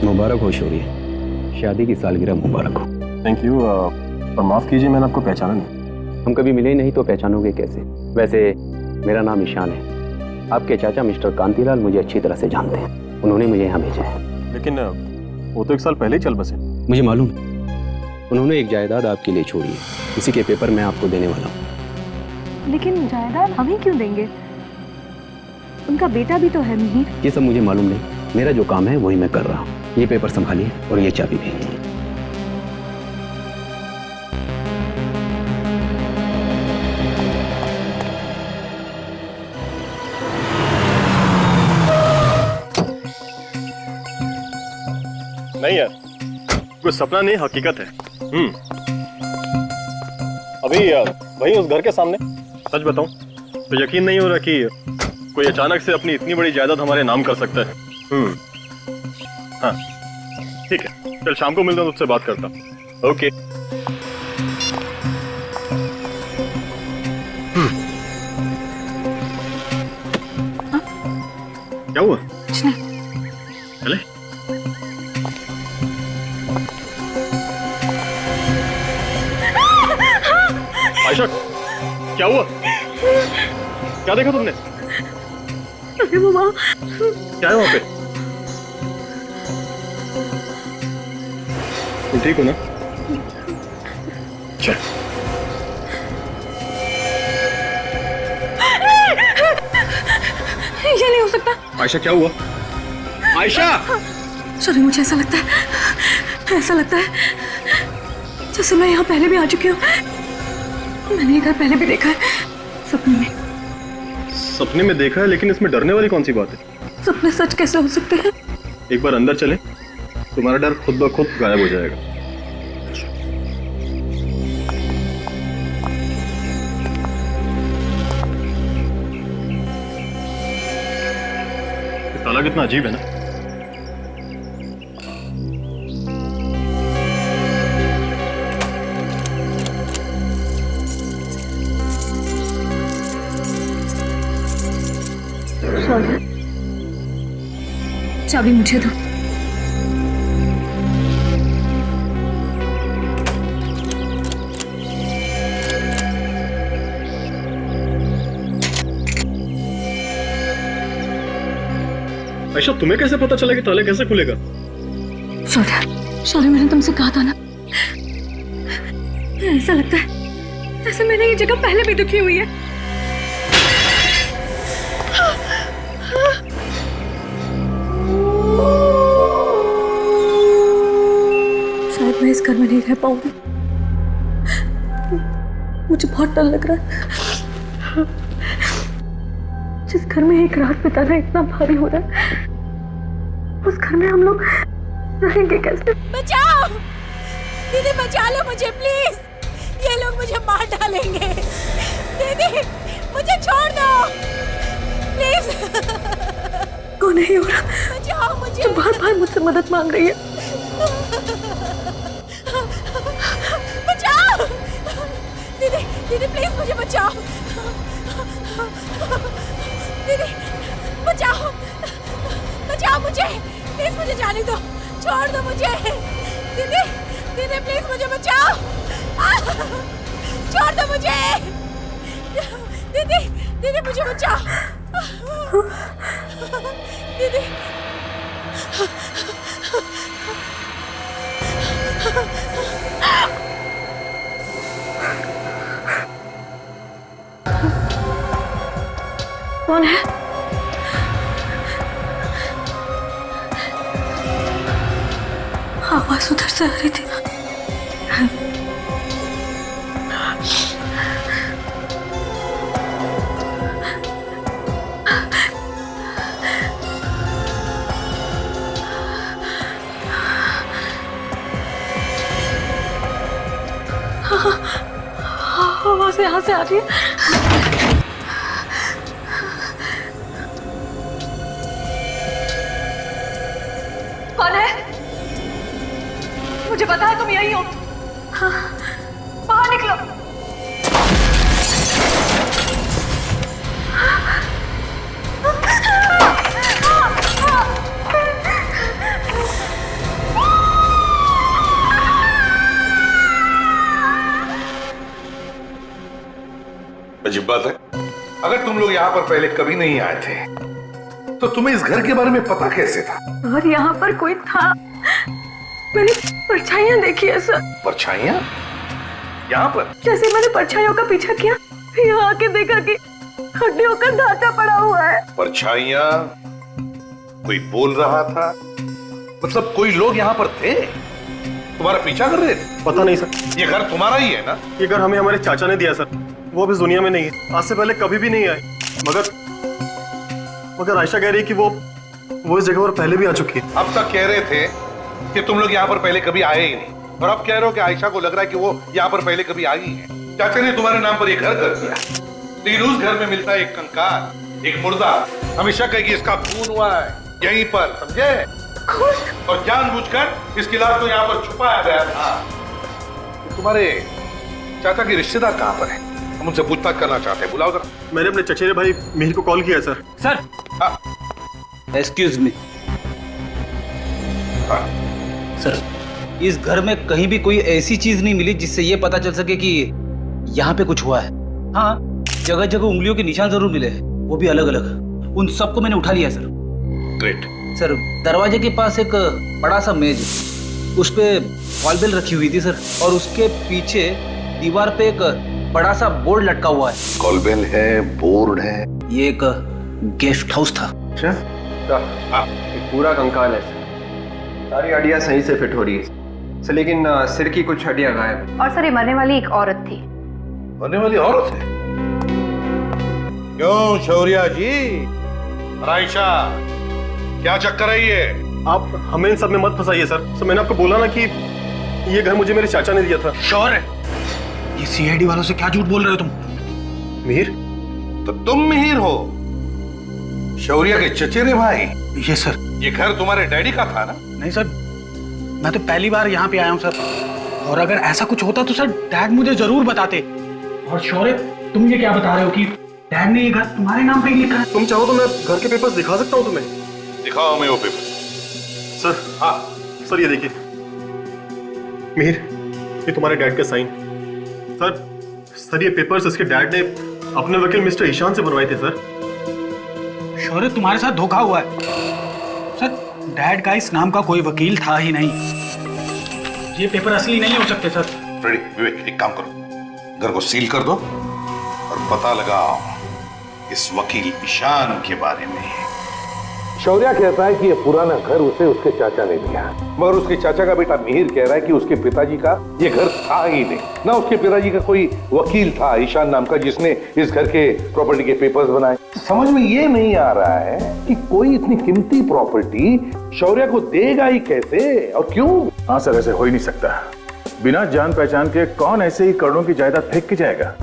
मुबारक हो शौर्य, शादी की सालगिरह मुबारक हो। थैंक यू, पर माफ कीजिए मैंने आपको पहचाना नहीं। हम कभी मिले नहीं तो पहचानोगे कैसे? वैसे मेरा नाम ईशान है। आपके चाचा मिस्टर कांतीलाल मुझे अच्छी तरह से जानते हैं, उन्होंने मुझे यहाँ भेजा है। लेकिन वो तो 1 साल पहले ही चल बसे। मुझे मालूम है, उन्होंने एक जायदाद आपके लिए छोड़ी है, इसी के पेपर मैं आपको देने वाला हूँ। लेकिन जायदाद हमें क्यों देंगे? उनका बेटा भी तो है मिहिर। ये सब मुझे मालूम नहीं, मेरा जो काम है वही मैं कर रहा हूँ। ये पेपर संभालिए और ये चाबी भी। नहीं यार, कुछ सपना नहीं, हकीकत है। अभी वही उस घर के सामने। सच बताऊं तो यकीन नहीं हो रहा कि कोई अचानक से अपनी इतनी बड़ी जायदाद हमारे नाम कर सकता है। हाँ ठीक है, कल शाम को मिलता हूँ, तुझसे बात करता हूँ। ओके। क्या हुआ? कुछ नहीं। चले। आयशा, क्या हुआ? क्या देखा तुमने? अरे वो वहाँ। क्या है वहाँ पे? तुम ठीक हो ना? चल। ये नहीं हो सकता। आयशा क्या हुआ? आयशा! सॉरी, मुझे ऐसा लगता है जैसे मैं यहाँ पहले भी आ चुकी हूँ। मैंने ये घर पहले भी देखा है, सपने में। सपने में देखा है, लेकिन इसमें डरने वाली कौन सी बात है? सपने सच कैसे हो सकते हैं? एक बार अंदर चले, तुम्हारा डर खुद ब खुद गायब हो जाएगा। ताला कितना अजीब है ना। शौर्य, चाबी मुझे दो। आयशा, तुम्हें कैसे पता चला कि ताला कैसे खुलेगा? शौर्य, मैंने तुमसे कहा था ना, ऐसा लगता है जैसे मैंने ये जगह पहले भी देखी हुई है। शायद मैं इस घर में नहीं रह पाऊंगी। मुझे बहुत डर लग रहा है। जिस घर में एक रात बिताना इतना भारी हो रहा है, उस घर में हम लोग रहेंगे कैसे? बचाओ दीदी, बचा लो मुझे प्लीज, ये लोग मुझे मार डालेंगे। दीदी मुझे छोड़ दो प्लीज। कौन है ये औरत? बचाओ मुझे। जो बार-बार मुझसे मदद मांग रही है। बचाओ दीदी, दीदी प्लीज मुझे बचाओ। दीदी बचाओ, बचाओ मुझे प्लीज, मुझे जाने दो, छोड़ दो मुझे। दीदी, दीदी प्लीज मुझे बचाओ, छोड़ दो मुझे। दीदी, दीदी मुझे बचाओ। दीदी कौन है? आवाज उधर से आ रही थी। आवाज यहाँ से आ रही है। कौन है? मुझे पता है तुम यही हो। हाँ, बाहर निकलो। अजीब बात है, अगर तुम लोग यहाँ पर पहले कभी नहीं आए थे तो तुम्हें इस घर के बारे में पता कैसे था? और यहाँ पर कोई था, मैंने परछाइयाँ देखी है सर। परछाइयाँ? यहाँ पर? जैसे मैंने परछाइयों का पीछा किया, यहाँ आके देखा कि हड्डियों का ढांचा पड़ा हुआ है। परछाइयाँ? कोई बोल रहा था? मतलब कोई लोग यहाँ पर थे, तुम्हारा पीछा कर रहे थे? पता नहीं सर। ये घर तुम्हारा ही है ना? ये घर हमें हमारे चाचा ने दिया सर, वो अब इस दुनिया में नहीं है, आज से पहले कभी भी नहीं आए। मगर आयशा कह रही है कि वो इस जगह पर पहले भी आ चुकी है। अब तक कह रहे थे कि तुम लोग यहाँ पर पहले कभी आए ही नहीं, और अब कह रहे हो कि आयशा को लग रहा है कि वो यहाँ पर पहले कभी आई है। चाचा ने तुम्हारे नाम पर ये घर कर दिया, लेकिन उस घर में मिलता है एक कंकाल, एक मुर्दा। हमेशा कहे कि इसका खून हुआ है यहीं पर, समझे? और जानबूझकर इसकी लाश को यहाँ पर छुपाया गया था। तुम्हारे चाचा के रिश्तेदार कहाँ पर है? हम उनसे पूछताछ करना चाहते हैं, बुलाओ जरा। मैंने अपने चचेरे भाई मिहिर को कॉल किया sir. Sir excuse me sir, इस घर में कहीं भी कोई ऐसी चीज नहीं मिली जिससे ये पता चल सके कि यहाँ पे कुछ हुआ है। हाँ, जगह जगह उंगलियों के निशान जरूर मिले हैं, वो भी अलग अलग। उन सबको मैंने उठा लिया सर। ग्रेट। सर, दरवाजे के पास एक बड़ा सा मेज, उस पे कॉल बेल रखी हुई थी सर, और उसके पीछे दीवार पे एक बड़ा सा बोर्ड लटका हुआ है। कॉल बेल है, बोर्ड है, ये एक गेस्ट हाउस था। अच्छा, पूरा कंकाल है सर, सारी हड्डियां सही से फिट हो रही है सर, लेकिन सिर की कुछ हड्डियां गायब है। और सर, ये मरने वाली एक औरत थी। मरने वाली औरत है? क्यों शौर्या जी? आयशा, क्या चक्कर है ये? आप हमें इन सब में मत फंसाइए सर। मैंने आपको बोला ना कि ये घर मुझे मेरे चाचा ने दिया था। श्योर है? ये सीआईडी वालों से क्या झूठ बोल रहे हो तुम? मिहिर? तो तुम मिहिर हो, शौर्या के चचेरे भाई? ये सर। ये घर तुम्हारे डैडी का था ना? नहीं सर, मैं तो पहली बार यहाँ पे आया हूँ सर। और अगर ऐसा कुछ होता तो सर डैड मुझे जरूर बताते। और शौर्य, तुम ये क्या बता रहे हो कि डैड ने ये घर तुम्हारे नाम पे ही लिखा है? तुम चाहो तो मैं घर के पेपर्स दिखा सकता हूँ तुम्हें। दिखाओ हमें वो पेपर। सर, हाँ सर, ये देखिए मिहिर, ये तुम्हारे डैड का साइन। सर ये पेपर्स इसके डैड ने अपने वकील मिस्टर ईशान से बनवाए थे सर। शौर्य, तुम्हारे साथ धोखा हुआ है सर। डैड का इस नाम का कोई वकील था ही नहीं। ये पेपर असली नहीं हो सकते सर। फ्रेडी, विवेक, एक काम करो, घर को सील कर दो और पता लगाओ इस वकील ईशान के बारे में। शौर्या कहता है कि ये पुराना घर उसे उसके चाचा ने दिया, मगर उसके चाचा का बेटा मिहिर कह रहा है कि उसके पिताजी का ये घर था ही नहीं, ना उसके पिताजी का कोई वकील था ईशान नाम का जिसने इस घर के प्रॉपर्टी के पेपर्स बनाए। समझ में ये नहीं आ रहा है कि कोई इतनी कीमती प्रॉपर्टी शौर्या को देगा ही कैसे और क्यों? हाँ सर, ऐसे हो ही नहीं सकता। बिना जान पहचान के कौन ऐसे ही करोड़ों की जायदाद फेंक के जाएगा?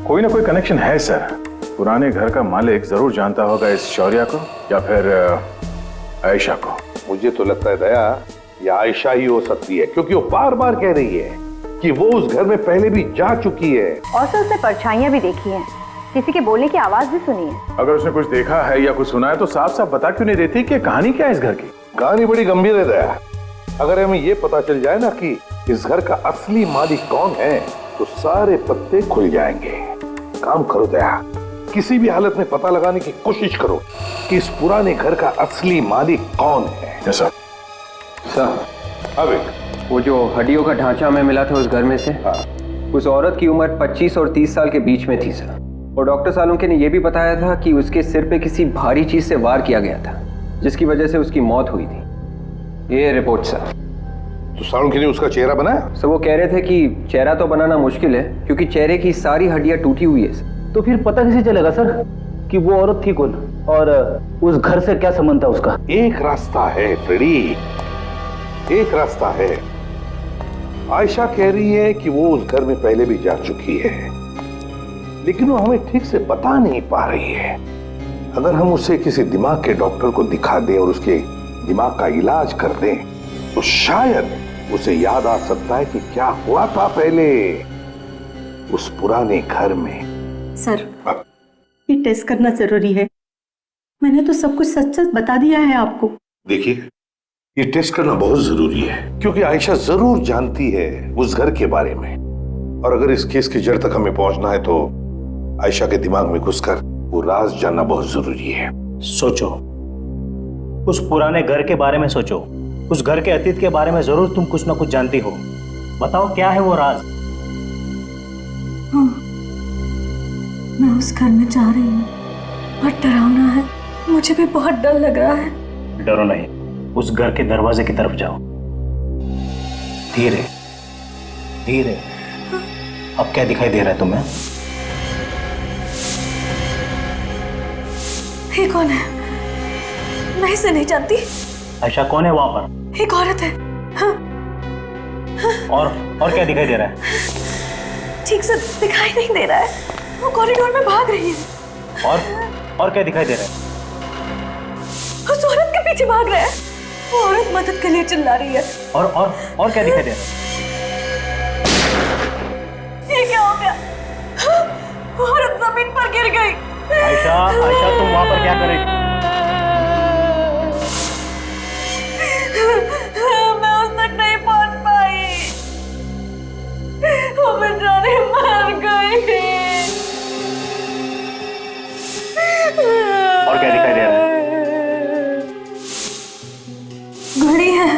कोई ना कोई कनेक्शन है सर। पुराने घर का मालिक जरूर जानता होगा इस शौर्या को या फिर आयशा को। मुझे तो लगता है दया, ये आयशा ही हो सकती है, क्योंकि वो बार बार कह रही है कि वो उस घर में पहले भी जा चुकी है और सर उसने परछाइयां भी देखी हैं, किसी के बोलने की आवाज भी सुनी है। अगर उसने कुछ देखा है या कुछ सुना है तो साफ साफ बता क्यों नहीं देती कि कहानी क्या है इस घर की? कहानी बड़ी गंभीर है दया। अगर हमें ये पता चल जाए ना कि इस घर का असली मालिक कौन है तो सारे पत्ते खुल जाएंगे। काम करो दया, किसी भी हालत में पता लगाने की कोशिश करो कि इस पुराने घर का असली मालिक कौन है। सर, अब वो जो हड्डियों का ढांचा हमें मिला था उस घर में से, उस औरत की उम्र 25 और 30 साल के बीच में थी सर। और डॉक्टर सालुंके ने यह भी बताया था कि उसके सिर पे किसी भारी चीज से वार किया गया था, जिसकी वजह से उसकी मौत हुई थी। ये रिपोर्ट सर। तो सालुंके ने उसका चेहरा बनाया? सर, वो कह रहे थे कि चेहरा तो बनाना मुश्किल है क्योंकि चेहरे की सारी हड्डियां टूटी हुई है। तो फिर पता कैसे चलेगा सर कि वो औरत थी कौन और उस घर से क्या संबंध था उसका? एक रास्ता है फ्रेडी, एक रास्ता है। आयशा कह रही है कि वो उस घर में पहले भी जा चुकी है, लेकिन वो हमें ठीक से बता नहीं पा रही है। अगर हम उसे किसी दिमाग के डॉक्टर को दिखा दें और उसके दिमाग का इलाज कर दें तो शायद उसे याद आ सकता है कि क्या हुआ था पहले उस पुराने घर में। सर, ये टेस्ट करना जरूरी है। मैंने तो सब कुछ सच सच बता दिया है आपको। देखिए, ये टेस्ट करना बहुत जरूरी है क्योंकि आयशा जरूर जानती है उस घर के बारे में, और अगर इस केस की जड़ तक हमें पहुंचना है तो आयशा के दिमाग में घुसकर वो राज जानना बहुत जरूरी है। सोचो, उस पुराने घर के बारे में सोचो, उस घर के अतीत के बारे में जरूर तुम कुछ ना कुछ जानती हो। बताओ क्या है वो राज? हाँ, मैं उस घर में जा रही हूँ। बहुत डरावना है, मुझे भी बहुत डर लग रहा है। डरो नहीं, उस घर के दरवाजे की तरफ जाओ। धीरे धीरे। अब क्या दिखाई दे रहा है तुम्हें? ये कौन है? मैं इसे नहीं जानती। आयशा, कौन है वहां पर? एक औरत है। हाँ। और क्या दिखाई दे रहा है? ठीक से दिखाई नहीं दे रहा है। वो कॉरिडोर में भाग रही है। और क्या दिखाई दे रहा है? उस औरत के पीछे भाग रहा है। वो औरत मदद के लिए चिल्ला रही है। और क्या दिखाई दे रहा है? ये क्या हो गया? वो औरत जमीन पर गिर गई। आयशा, तुम वहां पर क्या कर रही? मैं उस तक नहीं पहुंच पाई। वो बेचारी मर गई। और क्या दिखाई दे रहा है? घड़ी है।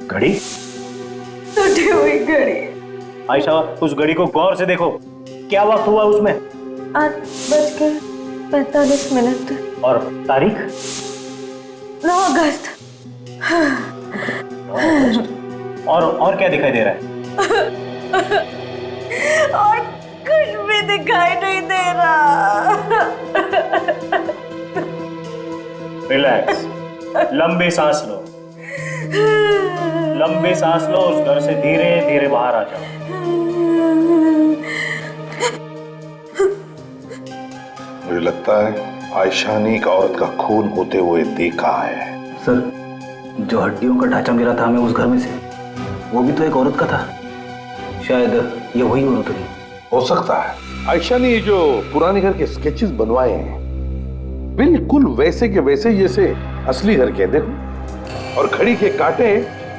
घड़ी? टूटी हुई घड़ी। आयशा, उस घड़ी को गौर से देखो, क्या वक्त हुआ उसमें? 8:45। और तारीख? 9 अगस्त। और क्या दिखाई दे रहा है? कुछ भी दिखाई नहीं दे रहा। रिलैक्स, लंबी सांस लो, लंबी सांस लो। उस घर से धीरे धीरे बाहर आ जाओ। मुझे लगता है आयशा ने एक औरत का खून होते हुए देखा है। सर, जो हड्डियों का ढांचा मिला था हमें उस घर में से, वो भी तो एक औरत का था। शायद ये वही औरत होगी। हो सकता है आयशा ने ये जो पुराने घर के स्केचेस बनवाए हैं बिल्कुल वैसे के वैसे जैसे असली घर के। देखो, और घड़ी के कांटे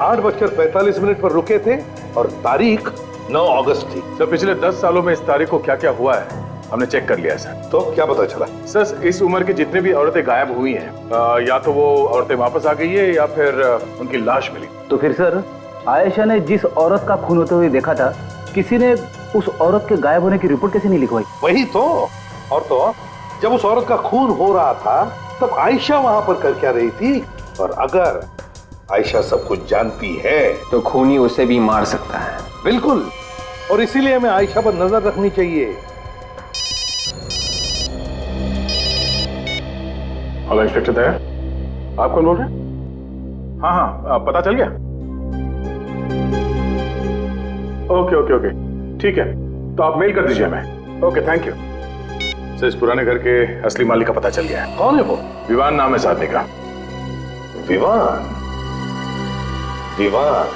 8:45 पर रुके थे और तारीख 9 अगस्त थी। सर, पिछले 10 सालों में इस तारीख को क्या क्या हुआ है हमने चेक कर लिया सर। तो क्या पता चला? सर, इस उम्र की जितने भी औरतें गायब हुई हैं, या तो वो औरतें वापस आ गई है या फिर उनकी लाश मिली। तो फिर सर, आयशा ने जिस औरत का खून होते हुए देखा था, किसी ने उस औरत के गायब होने की रिपोर्ट कैसे नहीं लिखवाई? वही तो। और तो जब उस औरत का खून हो रहा था तब आयशा वहां पर कर क्या रही थी? और अगर आयशा सब कुछ जानती है तो खूनी उसे भी मार सकता है। बिल्कुल, और इसीलिए हमें आयशा पर नजर रखनी चाहिए। हेलो इंस्पेक्टर दया, आप कौन बोल रहे हैं? हाँ, पता चल गया। ओके ओके ओके, ठीक है, तो आप मेल कर दीजिए हमें। Okay, thank you. सर, इस पुराने घर के असली मालिक का पता चल गया है। कौन है वो? विवान नाम है इस आदमी का। विवान? विवान?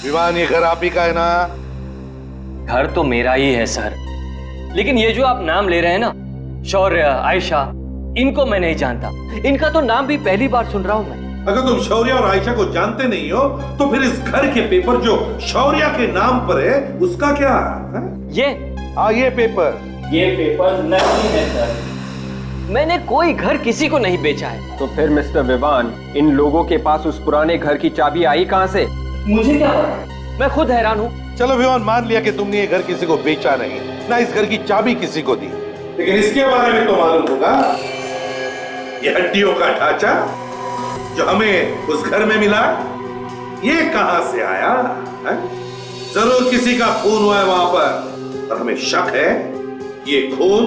विवान, ये घर आप ही का है ना? घर तो मेरा ही है सर, लेकिन ये जो आप नाम ले रहे हैं ना, शौर्य, आयशा, इनको मैं नहीं जानता। इनका तो नाम भी पहली बार सुन रहा हूं मैं। अगर तुम शौर्य और आयशा को जानते नहीं हो तो फिर इस घर के पेपर जो शौर्य के नाम पर है उसका क्या है? ये पेपर नकली है सर। मैंने कोई घर किसी को नहीं बेचा है। तो फिर मिस्टर विवान, इन लोगों के पास उस पुराने घर की चाबी आई कहां से? मुझे क्या पता, मैं खुद हैरान हूँ। चलो विवान, मान लिया कि तुमने ये घर किसी को बेचा नहीं, ना इस घर की चाबी किसी को दी, लेकिन इसके बारे में तो मालूम होगा। ये हड्डियों का ढांचा जो हमें उस घर में मिला, ये कहां से आया है? जरूर किसी का खून हुआ है वहां पर, और हमें शक है ये खून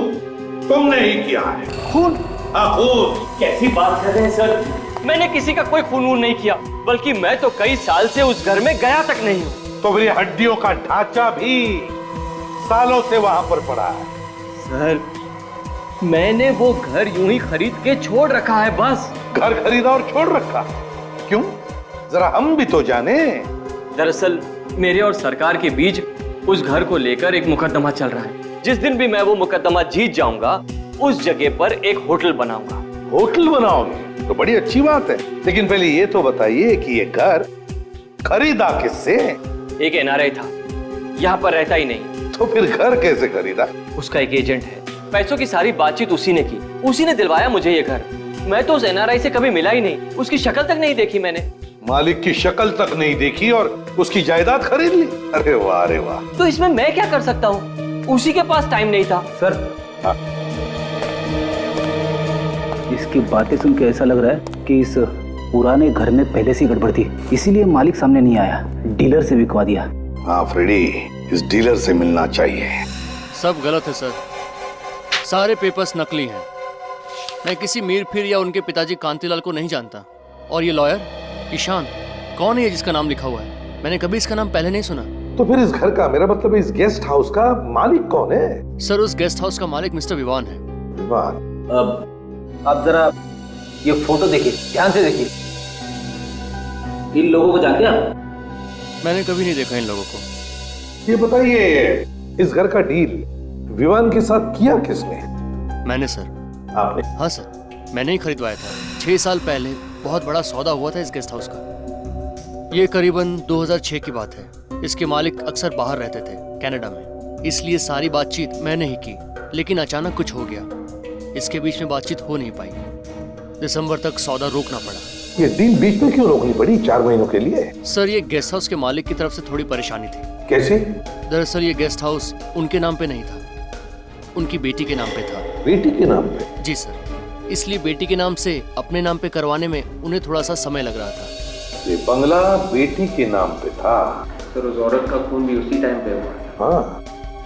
तुमने ही किया है। खून? हाँ, खून। कैसी बात कर रहे हैं सर? मैंने किसी का कोई खून वून नहीं किया, बल्कि मैं तो कई साल से उस घर में गया तक नहीं हूँ। तो फिर हड्डियों का ढांचा भी सालों से वहां पर पड़ा है। सर, मैंने वो घर यूं ही खरीद के छोड़ रखा है बस। घर खरीदा और छोड़ रखा? क्यों? जरा हम भी तो जाने। दरअसल मेरे और सरकार के बीच उस घर को लेकर एक मुकदमा चल रहा है। जिस दिन भी मैं वो मुकदमा जीत जाऊंगा, उस जगह पर एक होटल बनाऊंगा। होटल बनाओगे? तो बड़ी अच्छी बात है, लेकिन पहले ये तो बताइए कि ये घर खरीदा किससे? एक एनआरआई था, यहाँ पर रहता ही नहीं। तो फिर घर कैसे खरीदा? उसका एक एजेंट है, पैसों की सारी बातचीत उसी ने की, उसी ने दिलवाया मुझे ये घर। मैं तो उस एनआरआई से कभी मिला ही नहीं, उसकी शक्ल तक नहीं देखी मैंने। मालिक की शक्ल तक नहीं देखी और उसकी जायदाद खरीद ली? अरे वाह, अरे वाह। तो इसमें मैं क्या कर सकता हूँ? उसी के पास टाइम नहीं था। सर, इसकी बातें सुन के ऐसा लग रहा है कि इस पुराने घर में पहले से गड़बड़ थी, इसीलिए मालिक सामने नहीं आया, डीलर से बिकवा दिया। हाँ फ्रेडी, इस डीलर से मिलना चाहिए। सब गलत है सर, सारे पेपर्स नकली हैं। मैं किसी मीर फिर या उनके पिताजी कांतिलाल को नहीं जानता। और ये लॉयर ईशान, कौन है ये जिसका नाम लिखा हुआ है? मैंने कभी इसका नाम पहले नहीं सुना। तो फिर इस घर का, मेरा मतलब इस गेस्ट हाउस का मालिक कौन है? सर, उस गेस्ट हाउस का मालिक मिस्टर विवान है। विवान? अब आप जरा ये फोटो देखिए, ध्यान से देखिए। इन लोगों को जानते हैं आप? मैंने कभी नहीं देखा इन लोगों को। ये बताइए, इस घर का डील विवान के साथ किया किसने? मैंने सर। आपने? हाँ सर, मैंने ही खरीदवाया था। 6 साल पहले बहुत बड़ा सौदा हुआ था इस गेस्ट हाउस का। ये करीबन 2006 की बात है। इसके मालिक अक्सर बाहर रहते थे, कनाडा में, इसलिए सारी बातचीत मैंने ही की। लेकिन अचानक कुछ हो गया, इसके बीच में बातचीत हो नहीं पाई। दिसंबर तक सौदा रोकना पड़ा। ये डील बीच में क्यों रोकनी पड़ी 4 महीनों के लिए? सर, ये गेस्ट हाउस के मालिक की तरफ से थोड़ी परेशानी थी। कैसे? दरअसल ये गेस्ट हाउस उनके नाम पे नहीं था, उनकी बेटी के नाम पे था। बेटी के नाम पे? जी सर, इसलिए बेटी के नाम से अपने नाम पे करवाने में उन्हें थोड़ा सा समय लग रहा था। ये बंगला बेटी के नाम पे था? सर, उस औरत का खून भी उसी टाइम पे हुआ। हाँ,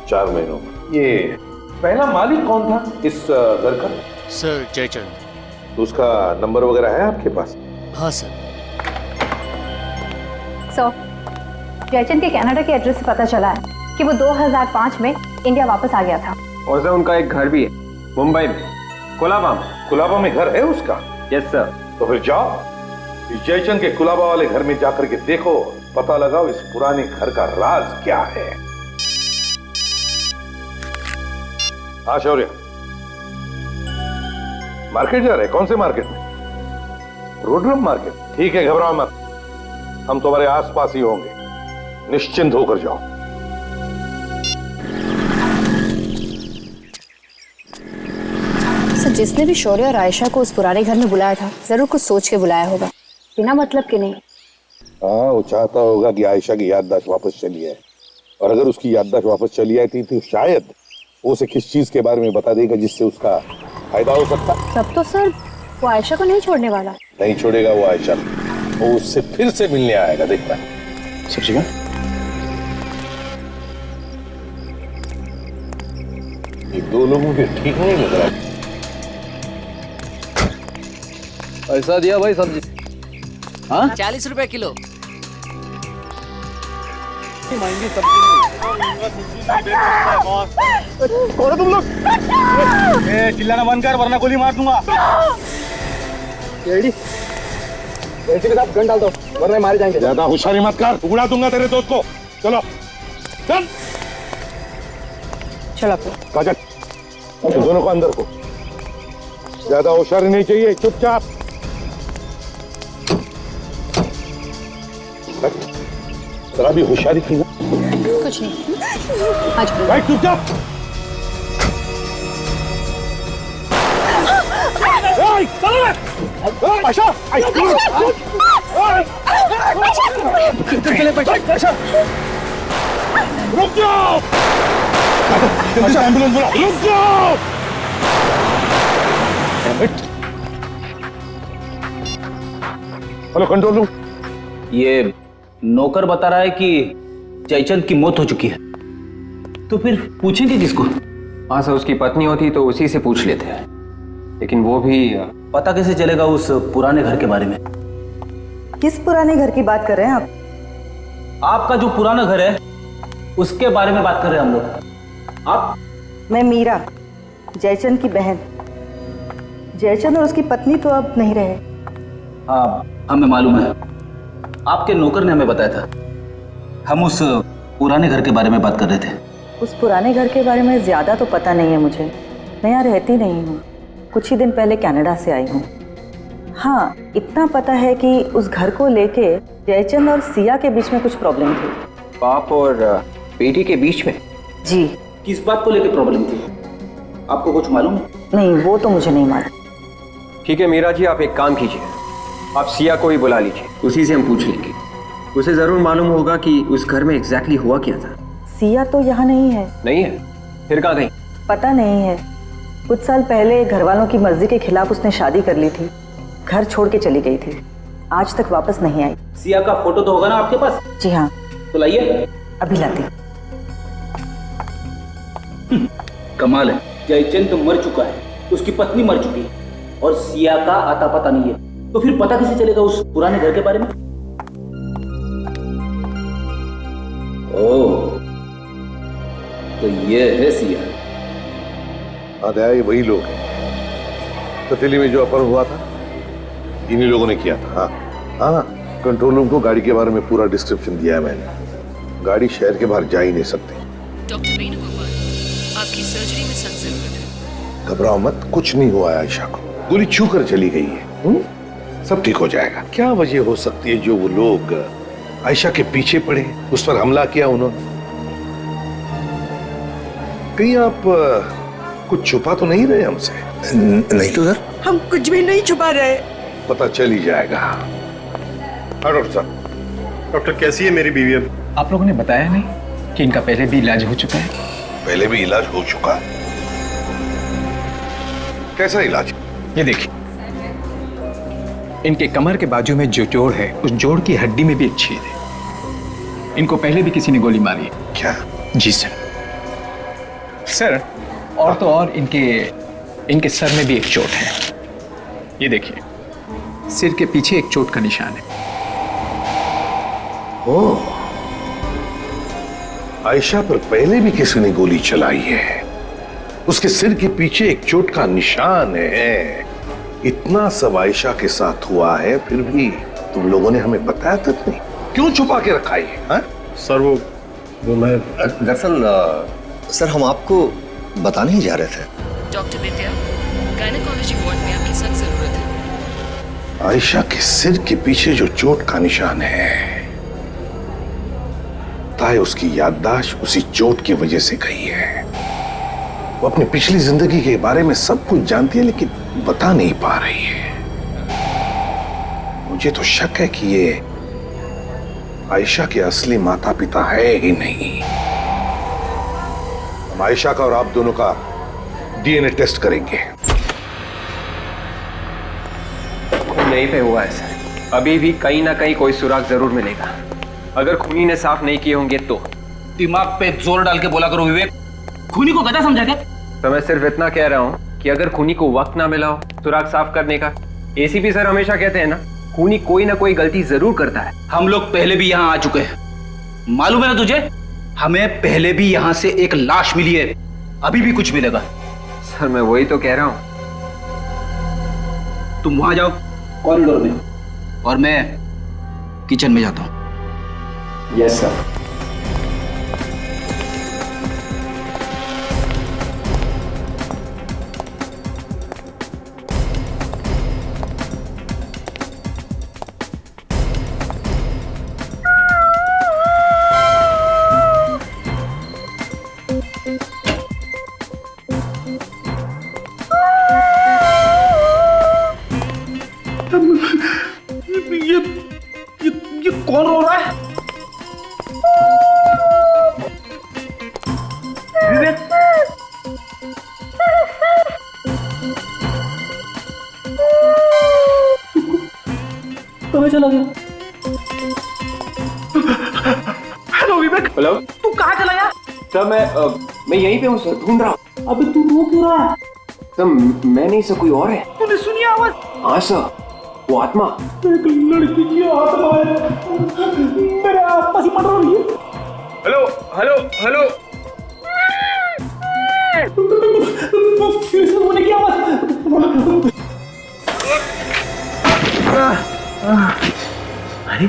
4 महीनों में। ये पहला मालिक कौन था इस घर का? सर जयचंद। तो उसका नंबर वगैरह है आपके पास? हाँ सर। जयचंद के कनाडा के एड्रेस से पता चला है कि वो 2005 में इंडिया वापस आ गया था। और सर उनका एक घर भी है मुंबई में, कुलाबा में। कुलाबा में घर है उसका? Yes sir. तो फिर जाओ इस जयचंद के कुलाबा वाले घर में जाकर के देखो, पता लगाओ इस पुराने घर का राज क्या है। हाँ शौर्य, मार्केट जा रहे? कौन से मार्केट में? रोडरम मार्केट? ठीक है, घबराओ मत, हम तुम्हारे आसपास ही होंगे, निश्चिंत होकर जाओ। सर, जिसने भी शौर्य और आयशा को उस पुराने घर में बुलाया था जरूर कुछ सोच के बुलाया होगा, बिना मतलब के नहीं। हाँ, वो चाहता होगा कि आयशा की याददाश्त वापस चली आए, और अगर उसकी याददाश्त वापस चली आई थी तो शायद वो उसे किस चीज के बारे में बता देगा जिससे उसका फायदा हो सकता। तब तो सर वो आयशा को नहीं छोड़ने वाला। नहीं छोड़ेगा वो आयशा, वो उससे फिर से मिलने आएगा, देखना। सब्जी का ये दो लोगों के ठीक नहीं लग रहा। ऐसा दिया भाई सब्जी? हाँ 40 रुपए किलो। महंगी सब्जी कौन तुम लोग? चिल्लाना बंद कर वरना गोली मार दूंगा। रेडी? के साथ गन डाल दो वरना मारे जाएंगे। ज्यादा होशियारी मत कर, उड़ा दूंगा तेरे दोस्त को। चलो चल चलो काजल, दोनों को अंदर को। ज्यादा होशियारी नहीं चाहिए, चुपचाप। जरा भी होशियारी की ना। कुछ नहीं, आज भाई चुपचाप। आयशा, रुक जाओ। एम्बुलेंस बुला, रुक जाओ। Hello control room. ये नौकर बता रहा है कि जयचंद की मौत हो चुकी है, तो फिर पूछेंगे किसको? हाँ सर, उसकी पत्नी होती तो उसी से पूछ लेते हैं, लेकिन वो भी पता कैसे चलेगा उस पुराने घर के बारे में? किस पुराने घर की बात कर रहे हैं आप? आपका जो पुराना घर है उसके बारे में बात कर रहे हैं हम लोग। आप? मैं मीरा, जयचंद की बहन। जयचंद और उसकी पत्नी तो अब नहीं रहे। हाँ हमें मालूम है, आपके नौकर ने हमें बताया था। हम उस पुराने घर के बारे में बात कर रहे थे। उस पुराने घर के बारे में ज्यादा तो पता नहीं है मुझे, मैं यहाँ रहती नहीं हूँ, कुछ ही दिन पहले कनाडा से आई हूँ। हाँ इतना पता है कि उस घर को लेके जयचंद और सिया के बीच में कुछ प्रॉब्लम थी। बाप और बेटी के बीच में? जी। किस बात को लेके प्रॉब्लम थी, आपको कुछ मालूम है? नहीं, वो तो मुझे नहीं मालूम। ठीक है मीरा जी, आप एक काम कीजिए, आप सिया को ही बुला लीजिए, उसी से हम पूछ लेंगे। उसे जरूर मालूम होगा कि उस घर में एग्जैक्टली हुआ क्या था। सिया तो यहाँ नहीं है। नहीं है? फिर कहाँ गई? पता नहीं है, कुछ साल पहले घर वालों की मर्जी के खिलाफ उसने शादी कर ली थी, घर छोड़ के चली गई थी, आज तक वापस नहीं आई। सिया का फोटो तो होगा ना आपके पास? जी हाँ। तो लाइए। अभी लाती। कमाल है, जयचंद तो मर चुका है, उसकी पत्नी मर चुकी है और सिया का आता पता नहीं है, तो फिर पता कैसे चलेगा उस पुराने घर के बारे में? ओह, तो ये है सिया। हाँ दया, ये वही लोग हैं। पतीली में जो अपहरण हुआ था इन्हीं लोगों ने किया था। हाँ हाँ, कंट्रोल रूम को गाड़ी के बारे में पूरा डिस्क्रिप्शन दिया है मैंने। गाड़ी शहर के बाहर जा ही नहीं सकती। डॉक्टर वेणुगोपाल, आपकी सर्जरी में सख्त जरूरत है। घबराओ मत, कुछ नहीं हुआ है आयशा को, गोली छू कर चली गई है। सब ठीक हो जाएगा। क्या वजह हो सकती है जो वो लोग आयशा के पीछे पड़े, उस पर हमला किया उन्होंने? कहीं आप कुछ छुपा तो नहीं रहे हमसे? नहीं तो सर, हम कुछ भी नहीं छुपा रहे। पता चल ही जाएगा। डॉक्टर साहब। डॉक्टर कैसी है मेरी बीवी? अब आप लोगों ने बताया नहीं कि इनका पहले भी इलाज हो चुका है? पहले भी इलाज हो चुका? कैसा इलाज? ये देखिए, इनके कमर के बाजू में जो जोड़ है उस जोड़ की हड्डी में भी एक छेद है। इनको पहले भी किसी ने गोली मारी है। क्या? जी सर। सर, और तो और इनके सर में भी एक चोट है। ये देखिए, सिर के पीछे एक चोट का निशान है। ओह, आयशा पर पहले भी किसी ने गोली चलाई है, उसके सिर के पीछे एक चोट का निशान है। इतना सब आयशा के साथ हुआ है, फिर भी तुम लोगों ने हमें बताया तक नहीं। क्यों छुपा के रखा है? हाँ? सर वो मैं दरअसल सर हम आपको बताने ही जा रहे थे। डॉक्टर विद्या, गायनेकोलॉजी वार्ड में आपकी सख्त जरूरत है। आयशा के सिर के पीछे जो चोट का निशान है, ताए उसकी याददाश्त उसी चोट की वजह से गई है। वो अपनी पिछली जिंदगी के बारे में सब कुछ जानती है, लेकिन बता नहीं पा रही है। मुझे तो शक है कि ये आयशा के असली माता पिता है ही नहीं। हम आयशा का और आप दोनों का डीएनए टेस्ट करेंगे। खून नहीं पे हुआ है सर, अभी भी कहीं ना कहीं कोई सुराग जरूर मिलेगा। अगर खूनी ने साफ नहीं किए होंगे तो। दिमाग पे जोर डाल के बोला करो विवेक, खूनी को गधा समझा क्या? तो मैं सिर्फ इतना कह रहा हूँ कि अगर खूनी को वक्त ना मिला हो सुराग साफ करने का, एसीपी सर हमेशा कहते हैं ना, खूनी कोई ना कोई गलती जरूर करता है। हम लोग पहले भी यहाँ आ चुके हैं, मालूम है ना तुझे? हमें पहले भी यहाँ से एक लाश मिली है, अभी भी कुछ मिलेगा। सर मैं वही तो कह रहा हूँ। तुम वहां जाओ कॉरिडोर में, और मैं किचन में जाता हूँ। Yes sir. ये कौन रो रहा है? विवेक, कहाँ चला गया? हेलो विवेक। हेलो, तू कहाँ चला गया? सर मैं यहीं पे हूँ सर, ढूंढ रहा हूँ। अबे तू रो क्यों रहा है? सर मैं नहीं सर, कोई और है। तूने सुनी आवाज? हाँ सर, वो आत्मा। एक लड़की की आत्मा है, मेरे आसपास ही मर रही है। हेलो हेलो हेलो, फिर से रोने की आवाज। अरे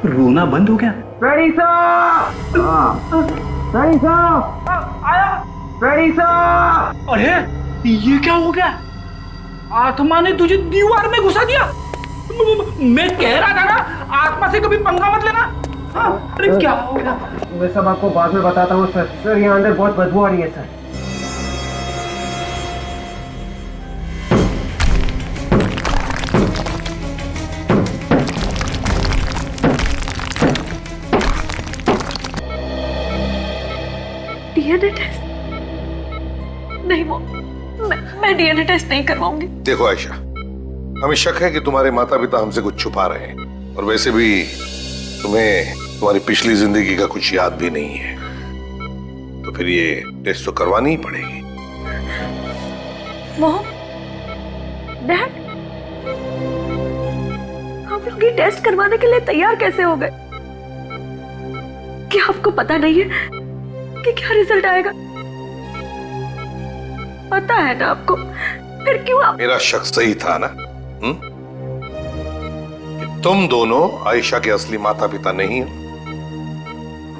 रोना बंद हो गया। फ्रेडी सर, फ्रेडी सर आया। Freddie sir. अरे ये क्या हो गया? आत्मा ने तुझे दीवार में घुसा दिया। मैं कह रहा था ना, आत्मा से कभी पंगा मत लेना। अरे क्या हो गया? मैं सब आपको बाद में बताता हूँ सर। सर यहाँ अंदर बहुत बदबू आ रही है सर। डीएनए टेस्ट नहीं, वो मैं डीएनए टेस्ट नहीं करवाऊंगी। देखो आयशा, हमें शक है कि तुम्हारे माता पिता हमसे कुछ छुपा रहे हैं, और वैसे भी तुम्हें तुम्हारी पिछली जिंदगी का कुछ याद भी नहीं है, तो फिर ये टेस्ट तो करवानी ही पड़ेगी। मोहन, डैड, आप लोग ये टेस्ट करवाने के लिए तैयार कैसे हो गए? क्या आपको पता नहीं है कि क्या रिजल्ट आएगा? पता है ना आपको, फिर क्यों आप? मेरा शक सही था ना? कि तुम दोनों आयशा के असली माता पिता नहीं हो।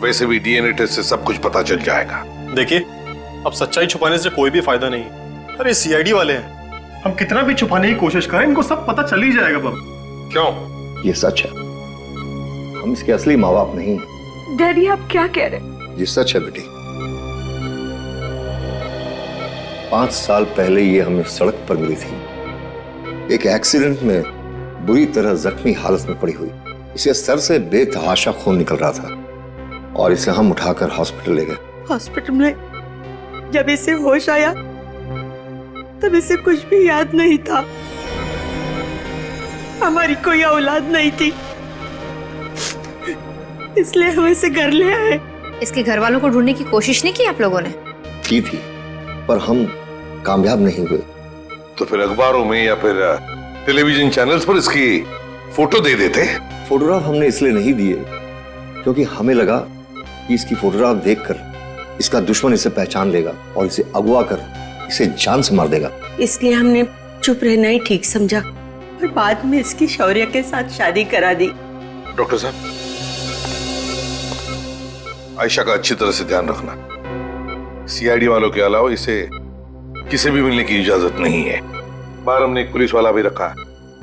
वैसे भी डीएनए टेस्ट से सब कुछ पता चल जाएगा। देखिए, अब सच्चाई छुपाने से कोई भी फायदा नहीं। अरे सीआईडी वाले हैं, हम कितना भी छुपाने की कोशिश करें, इनको सब पता चल ही जाएगा। बाबू क्यों? ये सच है, हम इसके असली माँ बाप नहीं। डैडी आप क्या कह रहे हैं? ये सच है बेटी। 5 साल पहले ये हमें सड़क पर मिली थी, एक एक्सीडेंट में बुरी तरह जख्मी हालत में पड़ी हुई। इसे सर से बेतहाशा खून निकल रहा था और इसे हम उठाकर हॉस्पिटल ले गए। हॉस्पिटल में जब इसे होश आया तब इसे कुछ भी याद नहीं था। हमारी कोई औलाद नहीं थी, इसलिए हम इसे घर ले आए। इसके घर वालों को ढूंढने की कोशिश नहीं की आप लोगों ने? की थी, पर हम कामयाब नहीं हुए। तो फिर अखबारों में या फिर टेलीविजन चैनल्स पर इसकी फोटो दे देते। फोटोग्राफ हमने इसलिए नहीं दिए क्योंकि हमें लगा कि इसकी फोटोग्राफ देखकर इसका दुश्मन इसे पहचान लेगा और इसे अगवा कर इसे जान से मार देगा। इसलिए हमने चुप रहना ही ठीक समझा और बाद में इसकी शौर्य के साथ शादी करा दी। डॉक्टर साहब, आयशा का अच्छी तरह से ध्यान रखना। सीआईडी वालों के अलावा इसे किसी भी मिलने की इजाजत नहीं है। बाहर हमने एक पुलिस वाला भी रखा है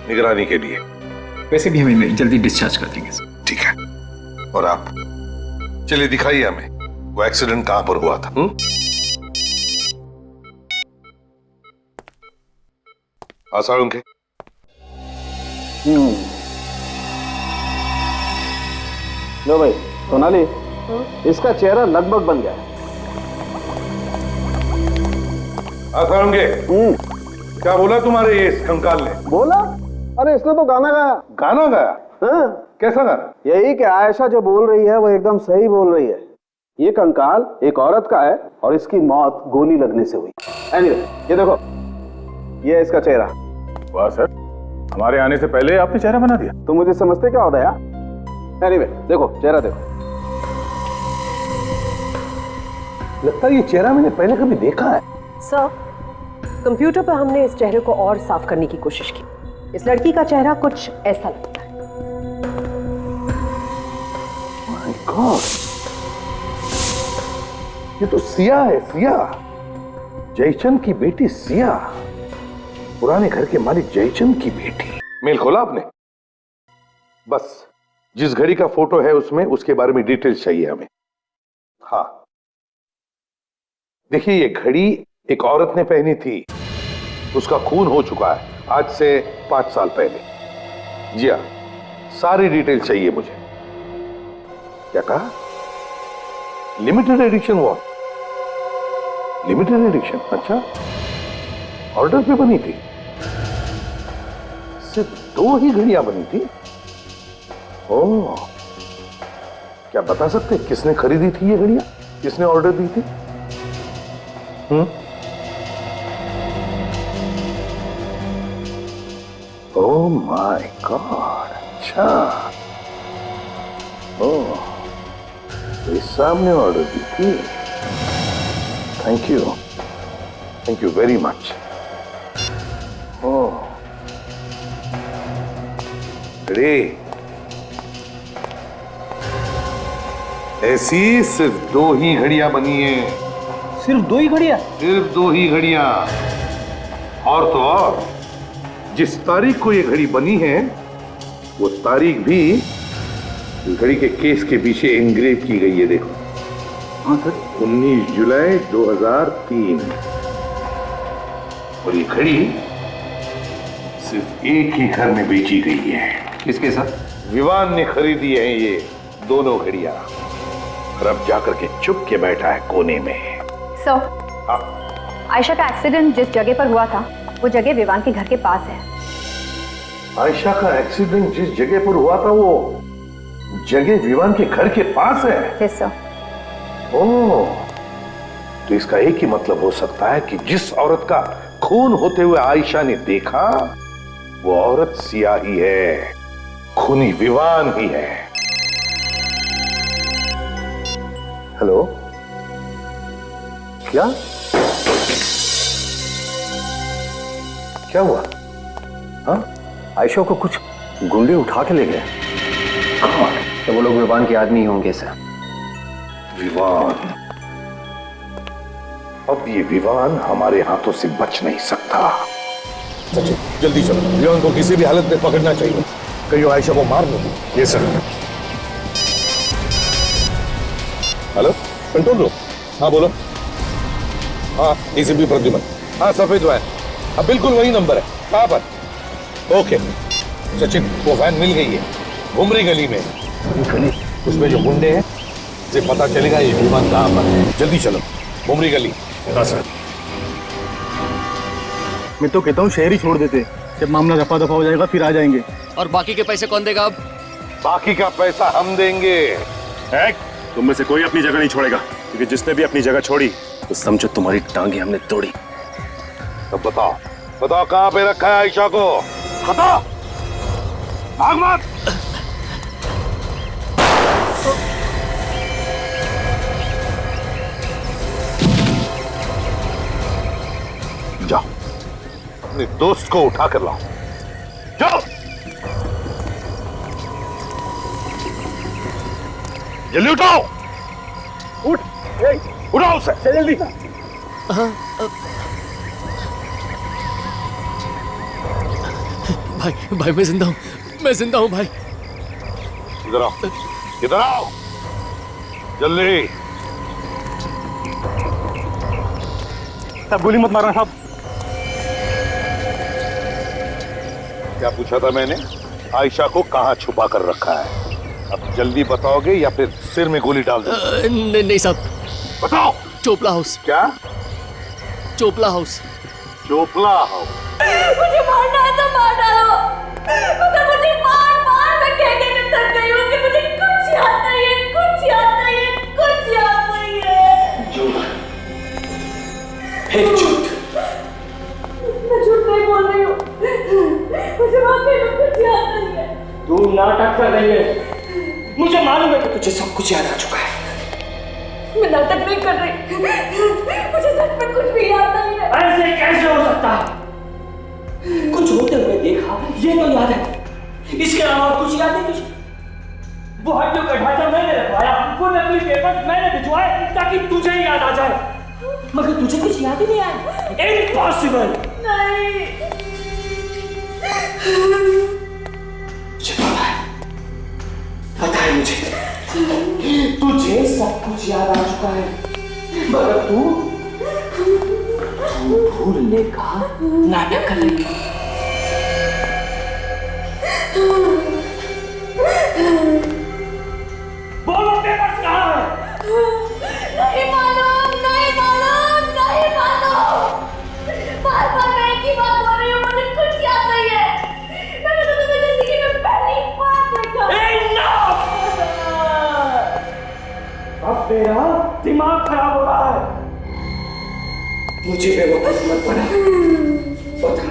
निगरानी के लिए। वैसे भी हमें जल्दी डिस्चार्ज कर देंगे। ठीक है, और आप चलिए दिखाइए हमें वो एक्सीडेंट कहां पर हुआ था। आसार उनके लो भाई सोनाली, इसका चेहरा लगभग बन गया है। आसार उनके क्या बोला तुम्हारे ये कंकाल ने? बोला? अरे इसने तो गाना गाया। गाना गाया? हाँ। कैसा गाना? यही कि आयशा जो बोल रही है वो एकदम सही बोल रही है। ये कंकाल एक औरत का है और इसकी मौत गोली लगने से हुई। एनीवे, ये देखो, ये है इसका चेहरा। वाह सर, हमारे आने से पहले आपने चेहरा बना दिया। तुम मुझे समझते क्या होता है? एनीवे, देखो चेहरा देखो। लगता है ये चेहरा मैंने पहले कभी देखा है। सर, कंप्यूटर पर हमने इस चेहरे को और साफ करने की कोशिश की। इस लड़की का चेहरा कुछ ऐसा लगता है। माय गॉड, ये तो सिया है। सिया, जयचंद की बेटी सिया, पुराने घर के मालिक जयचंद की बेटी। मेल खोला आपने? बस जिस घड़ी का फोटो है उसमें उसके बारे में डिटेल्स चाहिए हमें। हाँ, देखिए ये घड़ी एक औरत ने पहनी थी, उसका खून हो चुका है आज से 5 साल पहले। जी हाँ, सारी डिटेल चाहिए मुझे। क्या कहा? Limited edition? वो लिमिटेड एडिशन? अच्छा, ऑर्डर पे बनी थी? सिर्फ 2 ही घड़ियां बनी थी? ओह, क्या बता सकते किसने खरीदी थी ये घड़ियां? किसने ऑर्डर दी थी? ओह माय गॉड, अच्छा। ओह, तो इस सामने ऑर्डर दी थी। Thank you very much. Oh, अरे ऐसी सिर्फ 2 ही घड़ियां बनी है। सिर्फ 2 ही घड़ियां? सिर्फ 2 ही घड़ियां। और तो और जिस तारीख को ये घड़ी बनी है वो तारीख भी इस घड़ी के केस के पीछे एनग्रेव की गई है। देखो, 19 जुलाई 2003। और ये घड़ी सिर्फ एक ही घर में बेची गई है। किसके साथ? विवान ने खरीदी है ये दोनों घड़ियां, और अब जाकर के चुप के बैठा है कोने में। सर, आयशा का एक्सीडेंट जिस जगह पर हुआ था वो जगह विवान के घर के पास है। आयशा का एक्सीडेंट जिस जगह पर हुआ था वो जगह विवान के घर के पास है? Yes sir. ओह, तो इसका एक ही मतलब हो सकता है कि जिस औरत का खून होते हुए आयशा ने देखा वो औरत सिया ही है, खूनी विवान ही है। हेलो, क्या क्या हुआ? हाँ, आयशा को कुछ गुंडे उठा के ले गए। तो वो लोग विवान के आदमी होंगे सर। विवान? अब ये विवान हमारे हाथों से बच नहीं सकता। सचिन, जल्दी चलो, विवान को किसी भी हालत में पकड़ना चाहिए, कहीं वो आयशा को मार नहीं। ये सर। Hello, control room. हाँ बोलो। हाँ, एसीपी प्रद्युमन। हाँ, सफेद वैन। हाँ, बिल्कुल वही नंबर है। कहाँ पर? ओके सचिन, वो वैन मिल गई है घुमरी गली में। गली? उसमें जो गुंडे हैं से पता चलेगा ये विमान कहाँ पर है। जल्दी चलो, घुमरी गली। हाँ सर। मैं तो कहता हूँ शहर ही छोड़ देते, जब मामला रफा दफा हो जाएगा फिर आ जाएंगे। और बाकी के पैसे कौन देगा? अब बाकी का पैसा हम देंगे। तुम में से कोई अपनी जगह नहीं छोड़ेगा, क्योंकि जिसने भी अपनी जगह छोड़ी तो समझो तुम्हारी टांगे हमने तोड़ी। तब बताओ बताओ कहां पे रखा है आयशा को? बताओ। भाग मत। जाओ अपने दोस्त को उठा कर लाओ। जाओ जल्दी उठाओ। उठ उठाओ उसे जल्दी। भाई भाई मैं जिंदा हूँ, मैं जिंदा हूँ भाई। इधर आओ, इधर आओ जल्दी। साहब गोली मत मारना साहब। क्या पूछा था मैंने? आयशा को कहाँ छुपा कर रखा है? अब जल्दी बताओगे या फिर सिर में गोली डाल दो? नहीं साहब। बताओ। चोपला हाउस। क्या? चोपला हाउस। चोपला हाउस। मुझे मारना है तो मार डालो, मगर मुझे मार मार मैं कहने में थक गई हूँ कि मुझे कुछ याद नहीं है, कुछ याद नहीं है, कुछ याद नहीं है। झूठ, फिर झूठ। मैं झूठ नहीं बोल रही हूँ, मुझे वाकई में कुछ याद नहीं है। तू नाटक कर रही है, मुझे मालूम है कि तुझे सब कुछ याद आ चुका है। मैं नाटक नहीं कर रही, मुझे सच में कुछ भी याद नहीं है। ऐसे कैसे हो सकता है? कुछ होते हुए देखा ये तो याद है, इसके अलावा कुछ याद नहीं तुझे? वो हड्डियों का ढांचा मैंने रखवाया, वो नकली पेपर मैंने भिजवाए ताकि तुझे याद आ जाए, मगर तुझे कुछ याद ही नहीं आया। इम्पॉसिबल। नहीं। मुझे पता है मुझे, तुझे सब कुछ याद आ चुका है, मगर तू भूलने का नाटक कर रही है। बोलो पेपर कहाँ है? नहीं मालूम, नहीं मालूम, नहीं मालूम। बार बार मैं एक ही बात बोल रही हूँ, मुझे कुछ याद नहीं है। मैंने तो तुम्हें जिंदगी में पहली बार देखा। अब तेरा दिमाग खराब हो रहा है। मुझे बेवकूफ मत बना। बता,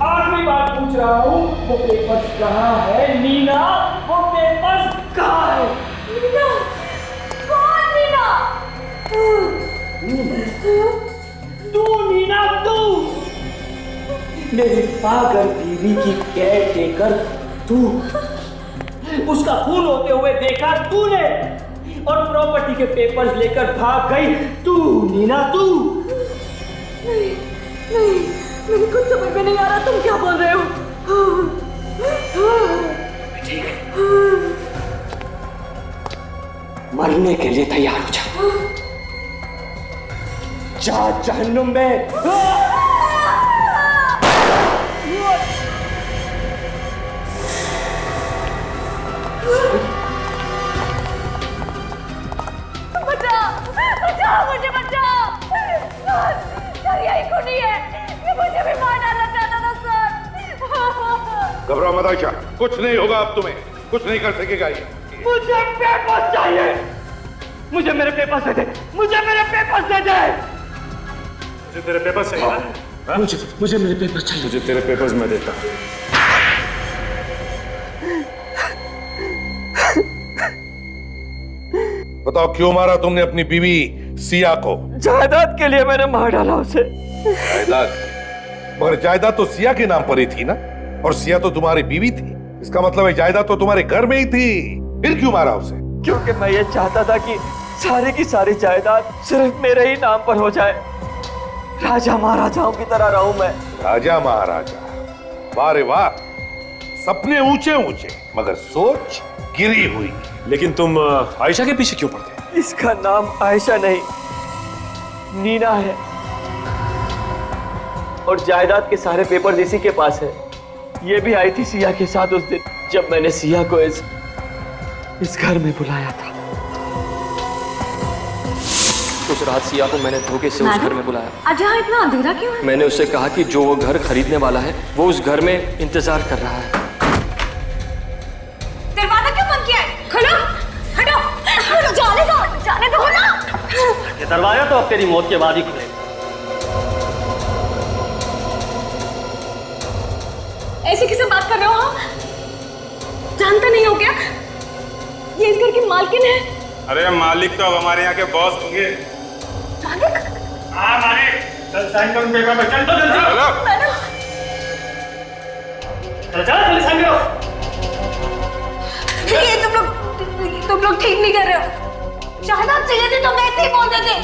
आखिरी बार पूछ रहा हूँ, वो पेपर्स कहाँ है? नीना, वो पेपर्स कहाँ है? नीना? कौन नीना? तू नीना, तू मेरी पागल बीवी की केयर टेकर, तू उसका खून होते हुए देखा तूने, और प्रॉपर्टी के पेपर्स लेकर भाग गई तू, नीना तू। नहीं, नहीं, मुझे कुछ समझ में नहीं आ रहा, तुम क्या बोल रहे हो? ठीक है, मरने के लिए तैयार हो जा जहन्नुम में। बचाओ, मुझे बचाओ। सर यही खूनी है, ये मुझे भी मार डालना चाहता था सर। घबराओ मत आयशा, कुछ नहीं होगा, अब तुम्हें कुछ नहीं कर सकेगा ये। मुझे पेपर्स चाहिए, मुझे मेरे पेपर्स दे दे, मुझे मेरे पेपर्स दे दे। मुझे तेरे पेपर्स चाहिए ना? मुझे मेरे पेपर्स चाहिए। मुझे तेरे पेपर्स मैं देता हूँ। बताओ क्यों मारा तुमने अपनी बीवी सिया को? जायदाद के लिए मैंने मार डाला उसे। जायदाद? मगर जायदाद तो सिया के नाम पर ही थी ना, और सिया तो तुम्हारी बीवी थी। इसका मतलब है जायदाद तो तुम्हारे घर में ही थी, फिर क्यों मारा उसे? क्योंकि मैं ये चाहता था कि सारी की सारी जायदाद सिर्फ मेरे ही नाम पर हो जाए। राजा महाराजाओं की तरह रहूं मैं। राजा महाराजा? वाह रे वाह, सपने ऊंचे ऊंचे मगर सोच गिरी हुई। लेकिन तुम आयशा के पीछे क्यों पड़ते? इसका नाम आयशा नहीं, नीना है, और जायदाद के सारे पेपर इसी के पास है। ये भी आई थी सिया के साथ उस दिन जब मैंने सिया को इस घर में बुलाया था। उस रात सिया को मैंने धोखे से उस घर में बुलाया। आज यहाँ इतना अंधेरा क्यों है? मैंने उससे कहा कि जो वो घर खरीदने वाला है वो उस घर में इंतजार कर रहा है। दरवाजा क्यों बंद किया है? खोलो, हटो, जाने दो ना। ये दरवाजा तो अब तेरी मौत के बाद ही खुलेगा। ऐसे किसे बात कर रहे हो आप? जानता नहीं हो क्या? ये इस घर की मालकिन है। अरे मालिक तो अब हमारे यहाँ के बॉस होंगे। मालिक? हाँ मालिक, चल साइन करो पेपर पे। चल तो जल्दी। चल जल्दी साइन करो। ये तुम लोग ठीक नहीं कर रहे हो। शहनाज चाहिए थे तो वैसे ही बोल देते।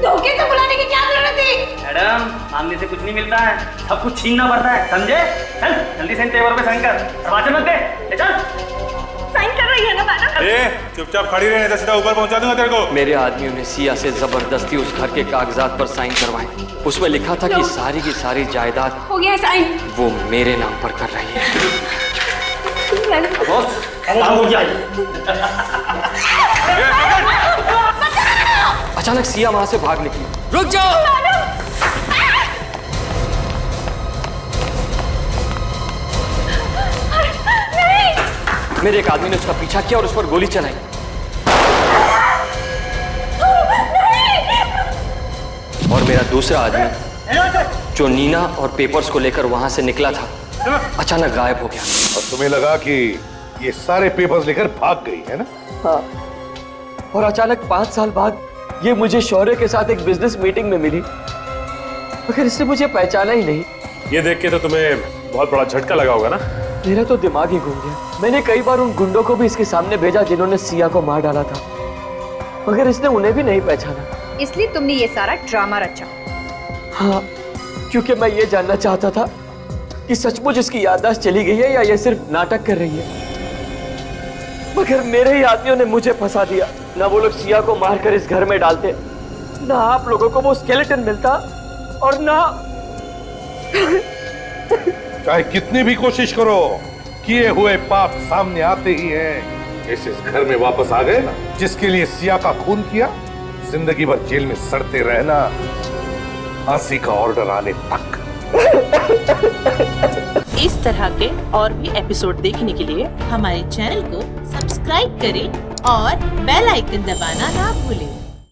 धोखे से बुलाने की क्या जरूरत थी? मैडम, मांगने से कुछ नहीं मिलता है, सब कुछ छीनना पड़ता है, समझे? चल जल्दी साइन पेपर पे साइन कर। दरवाजे मत दे। चल साइन कर रही है ना मैडम? ए, चुपचाप खड़ी रहे, नहीं तो सीधा ऊपर पहुंचा दूंगा तेरे को। मेरे आदमियों ने सिया से जबरदस्ती उस घर के कागजात पर साइन करवाए। उसमें लिखा था कि सारी की सारी जायदाद हो गया साइन। वो मेरे नाम पर कर रही है। बॉस, काम हो गया। अचानक सिया वहां से भाग निकली। रुक जाओ। मेरे एक आदमी ने उसका पीछा किया और उस पर गोली चलाई। और मेरा दूसरा आदमी जो नीना और पेपर्स को लेकर वहां से निकला था, अचानक गायब हो गया। और तुम्हें लगा कि ये सारे पेपर्स लेकर भाग गई है ना? हाँ। और अचानक 5 साल बाद ये मुझे शौर्य के साथ एक बिजनेस मीटिंग में मिली, मगर इसने मुझे पहचाना ही नहीं। ये देख के तो तुम्हें बहुत बड़ा झटका लगा होगा ना? मेरा तो दिमाग ही घूम गया। मैंने कई बार उन गुंडों को भी इसके सामने भेजा जिन्होंने सिया को मार डाला था, मगर इसने उन्हें भी नहीं पहचाना। इसलिए तुमने ये सारा ड्रामा रचा? हाँ, क्योंकि मैं ये जानना चाहता था कि सचमुच इसकी याददाश्त चली गई है या ये सिर्फ नाटक कर रही है। मगर मेरे ही आदमियों ने मुझे फंसा दिया। ना वो लोग सिया को मारकर इस घर में डालते, ना आप लोगों को वो स्केलेटन मिलता, और ना चाहे कितनी भी कोशिश करो, किए हुए पाप सामने आते ही हैं। इस घर में वापस आ गए ना, जिसके लिए सिया का खून किया, जिंदगी भर जेल में सड़ते रहना, फांसी का ऑर्डर आने तक। इस तरह के और भी एपिसोड देखने के लिए हमारे चैनल को सब्सक्राइब करें और बेल आइकन दबाना ना भूलें।